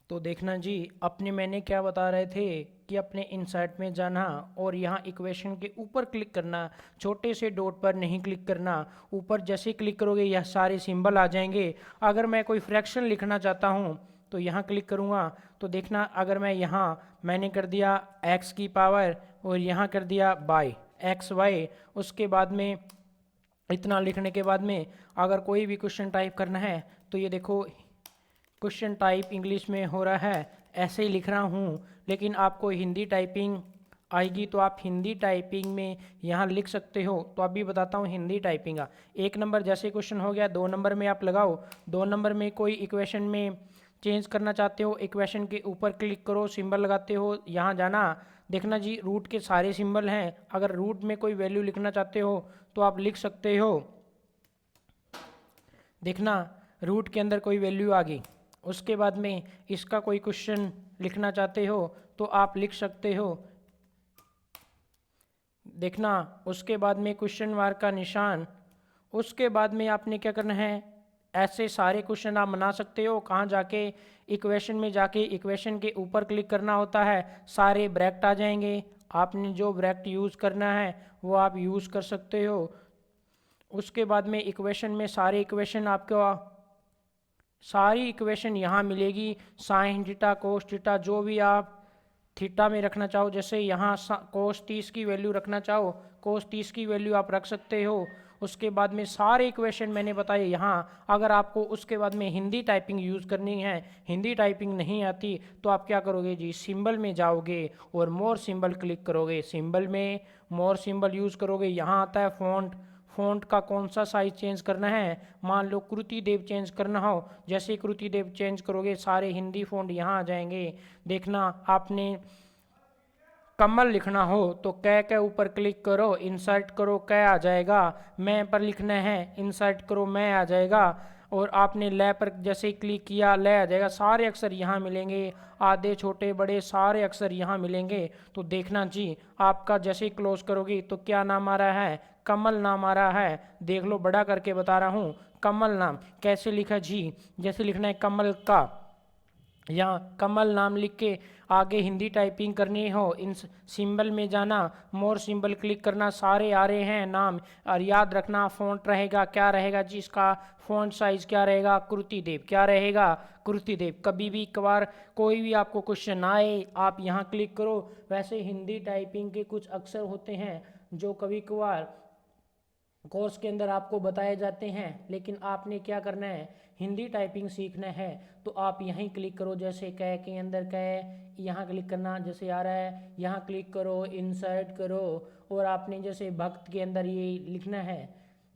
तो देखना जी, अपने मैंने क्या बता रहे थे कि अपने इंसर्ट में जाना और यहाँ इक्वेशन के ऊपर क्लिक करना, छोटे से डॉट पर नहीं क्लिक करना, ऊपर जैसे क्लिक करोगे यह सारे सिंबल आ जाएंगे। अगर मैं कोई फ्रैक्शन लिखना चाहता हूँ तो यहाँ क्लिक करूँगा, तो देखना अगर मैं यहाँ मैंने कर दिया x की पावर और यहाँ कर दिया बाय xy, उसके बाद में इतना लिखने के बाद में अगर कोई भी क्वेश्चन टाइप करना है तो ये देखो क्वेश्चन टाइप इंग्लिश में हो रहा है, ऐसे ही लिख रहा हूँ। लेकिन आपको हिंदी टाइपिंग आएगी तो आप हिंदी टाइपिंग में यहाँ लिख सकते हो। तो अभी बताता हूँ हिंदी टाइपिंग का। 1 नंबर जैसे क्वेश्चन हो गया, 2 नंबर में आप लगाओ, 2 नंबर में कोई इक्वेशन में चेंज करना चाहते हो, इक्वेशन के ऊपर क्लिक करो, सिंबल लगाते हो, यहाँ जाना, देखना जी रूट के सारे सिंबल हैं। अगर रूट में कोई वैल्यू लिखना चाहते हो तो आप लिख सकते हो, देखना रूट के अंदर कोई वैल्यू आ गई। उसके बाद में इसका कोई क्वेश्चन लिखना चाहते हो तो आप लिख सकते हो, देखना उसके बाद में क्वेश्चन मार्क का निशान। उसके बाद में आपने क्या करना है, ऐसे सारे क्वेश्चन आप बना सकते हो। कहाँ जाके, इक्वेशन में जाके इक्वेशन के ऊपर क्लिक करना होता है, सारे ब्रैकेट आ जाएंगे। आपने जो ब्रैकेट यूज़ करना है वो आप यूज़ कर सकते हो। उसके बाद में इक्वेशन में सारे इक्वेशन आपको, सारी इक्वेशन यहाँ मिलेगी, साइन थीटा कोस थीटा, जो भी आप थीटा में रखना चाहो, जैसे यहाँ कोस 30 की वैल्यू रखना चाहो कोस 30 की वैल्यू आप रख सकते हो। उसके बाद में सारे इक्वेशन मैंने बताए यहाँ। अगर आपको उसके बाद में हिंदी टाइपिंग यूज़ करनी है, हिंदी टाइपिंग नहीं आती तो आप क्या करोगे जी, सिंबल में जाओगे और मोर सिंबल क्लिक करोगे, सिंबल में मोर सिंबल यूज़ करोगे। यहाँ आता है फ़ॉन्ट का कौन सा साइज चेंज करना है, मान लो कृति देव चेंज करना हो, जैसे कृति देव चेंज करोगे सारे हिंदी फ़ॉन्ट यहाँ आ जाएंगे। देखना आपने कमल लिखना हो तो कै के ऊपर क्लिक करो, इंसर्ट करो, कै आ जाएगा। मैं पर लिखना है, इंसर्ट करो, मैं आ जाएगा। और आपने ले पर जैसे ही क्लिक किया ले आ जाएगा। सारे अक्षर यहाँ मिलेंगे, आधे छोटे बड़े सारे अक्षर यहाँ मिलेंगे। तो देखना जी, आपका जैसे ही क्लोज करोगे तो क्या नाम आ रहा है, कमल नाम आ रहा है। देख लो, बड़ा करके बता रहा हूँ, कमल नाम कैसे लिखा जी, जैसे लिखना है कमल का, या कमल नाम लिख के आगे हिंदी टाइपिंग करनी हो, इन सिंबल में जाना, मोर सिंबल क्लिक करना, सारे आ रहे हैं नाम, और याद रखना फ़ॉन्ट रहेगा क्या रहेगा जी, इसका फ़ॉन्ट साइज़ क्या रहेगा, कृतिदेव क्या रहेगा, कृतिदेव। कभी भी कभार कोई भी आपको क्वेश्चन आए आप यहाँ क्लिक करो। वैसे हिंदी टाइपिंग के कुछ अक्षर होते हैं जो कभी कभार कोर्स के अंदर आपको बताए जाते हैं, लेकिन आपने क्या करना है, हिंदी टाइपिंग सीखना है तो आप यहीं क्लिक करो। जैसे कै के अंदर कै, यहाँ क्लिक करना, जैसे आ रहा है यहाँ क्लिक करो, इंसर्ट करो, और आपने जैसे भक्त के अंदर ये लिखना है,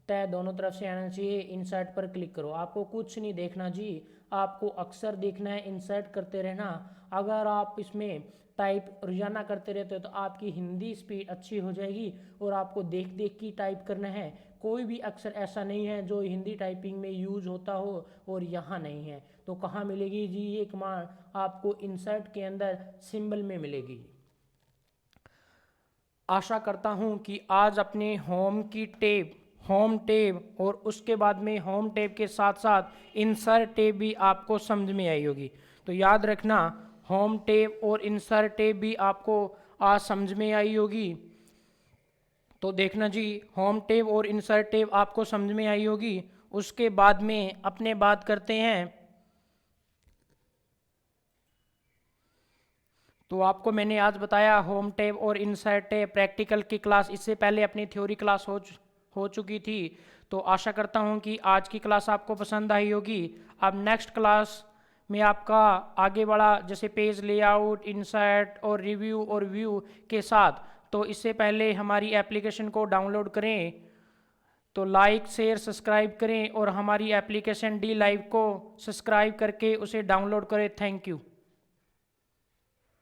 तय दोनों तरफ से आना चाहिए, इंसर्ट पर क्लिक करो। आपको कुछ नहीं देखना जी, आपको अक्सर देखना है, इंसर्ट करते रहना। अगर आप इसमें टाइप रोजाना करते रहते हो तो आपकी हिंदी स्पीड अच्छी हो जाएगी, और आपको देख देख के टाइप करना है। कोई भी अक्षर ऐसा नहीं है जो हिंदी टाइपिंग में यूज होता हो और यहाँ नहीं है, तो कहाँ मिलेगी जी ये कमांड, आपको इंसर्ट के अंदर सिंबल में मिलेगी। आशा करता हूँ कि आज अपने होम टैब और उसके बाद में होम टैब के साथ साथ इंसर्ट टैब भी आपको समझ में आई होगी। तो याद रखना, होम टैब और इंसर्ट टैब भी आपको आज समझ में आई होगी। तो देखना जी, होम टैब और इंसर्ट टैब आपको समझ में आई होगी। उसके बाद में अपने बात करते हैं, तो आपको मैंने आज बताया होम टैब और इंसर्ट टैब प्रैक्टिकल की क्लास, इससे पहले अपनी थ्योरी क्लास हो चुकी थी। तो आशा करता हूँ कि आज की क्लास आपको पसंद आई होगी। अब नेक्स्ट क्लास में आपका आगे बढ़ा, जैसे पेज लेआउट, इंसर्ट और रिव्यू और व्यू के साथ। तो इससे पहले हमारी एप्लीकेशन को डाउनलोड करें, तो लाइक शेयर सब्सक्राइब करें, और हमारी एप्लीकेशन डी लाइव को सब्सक्राइब करके उसे डाउनलोड करें। Thank you.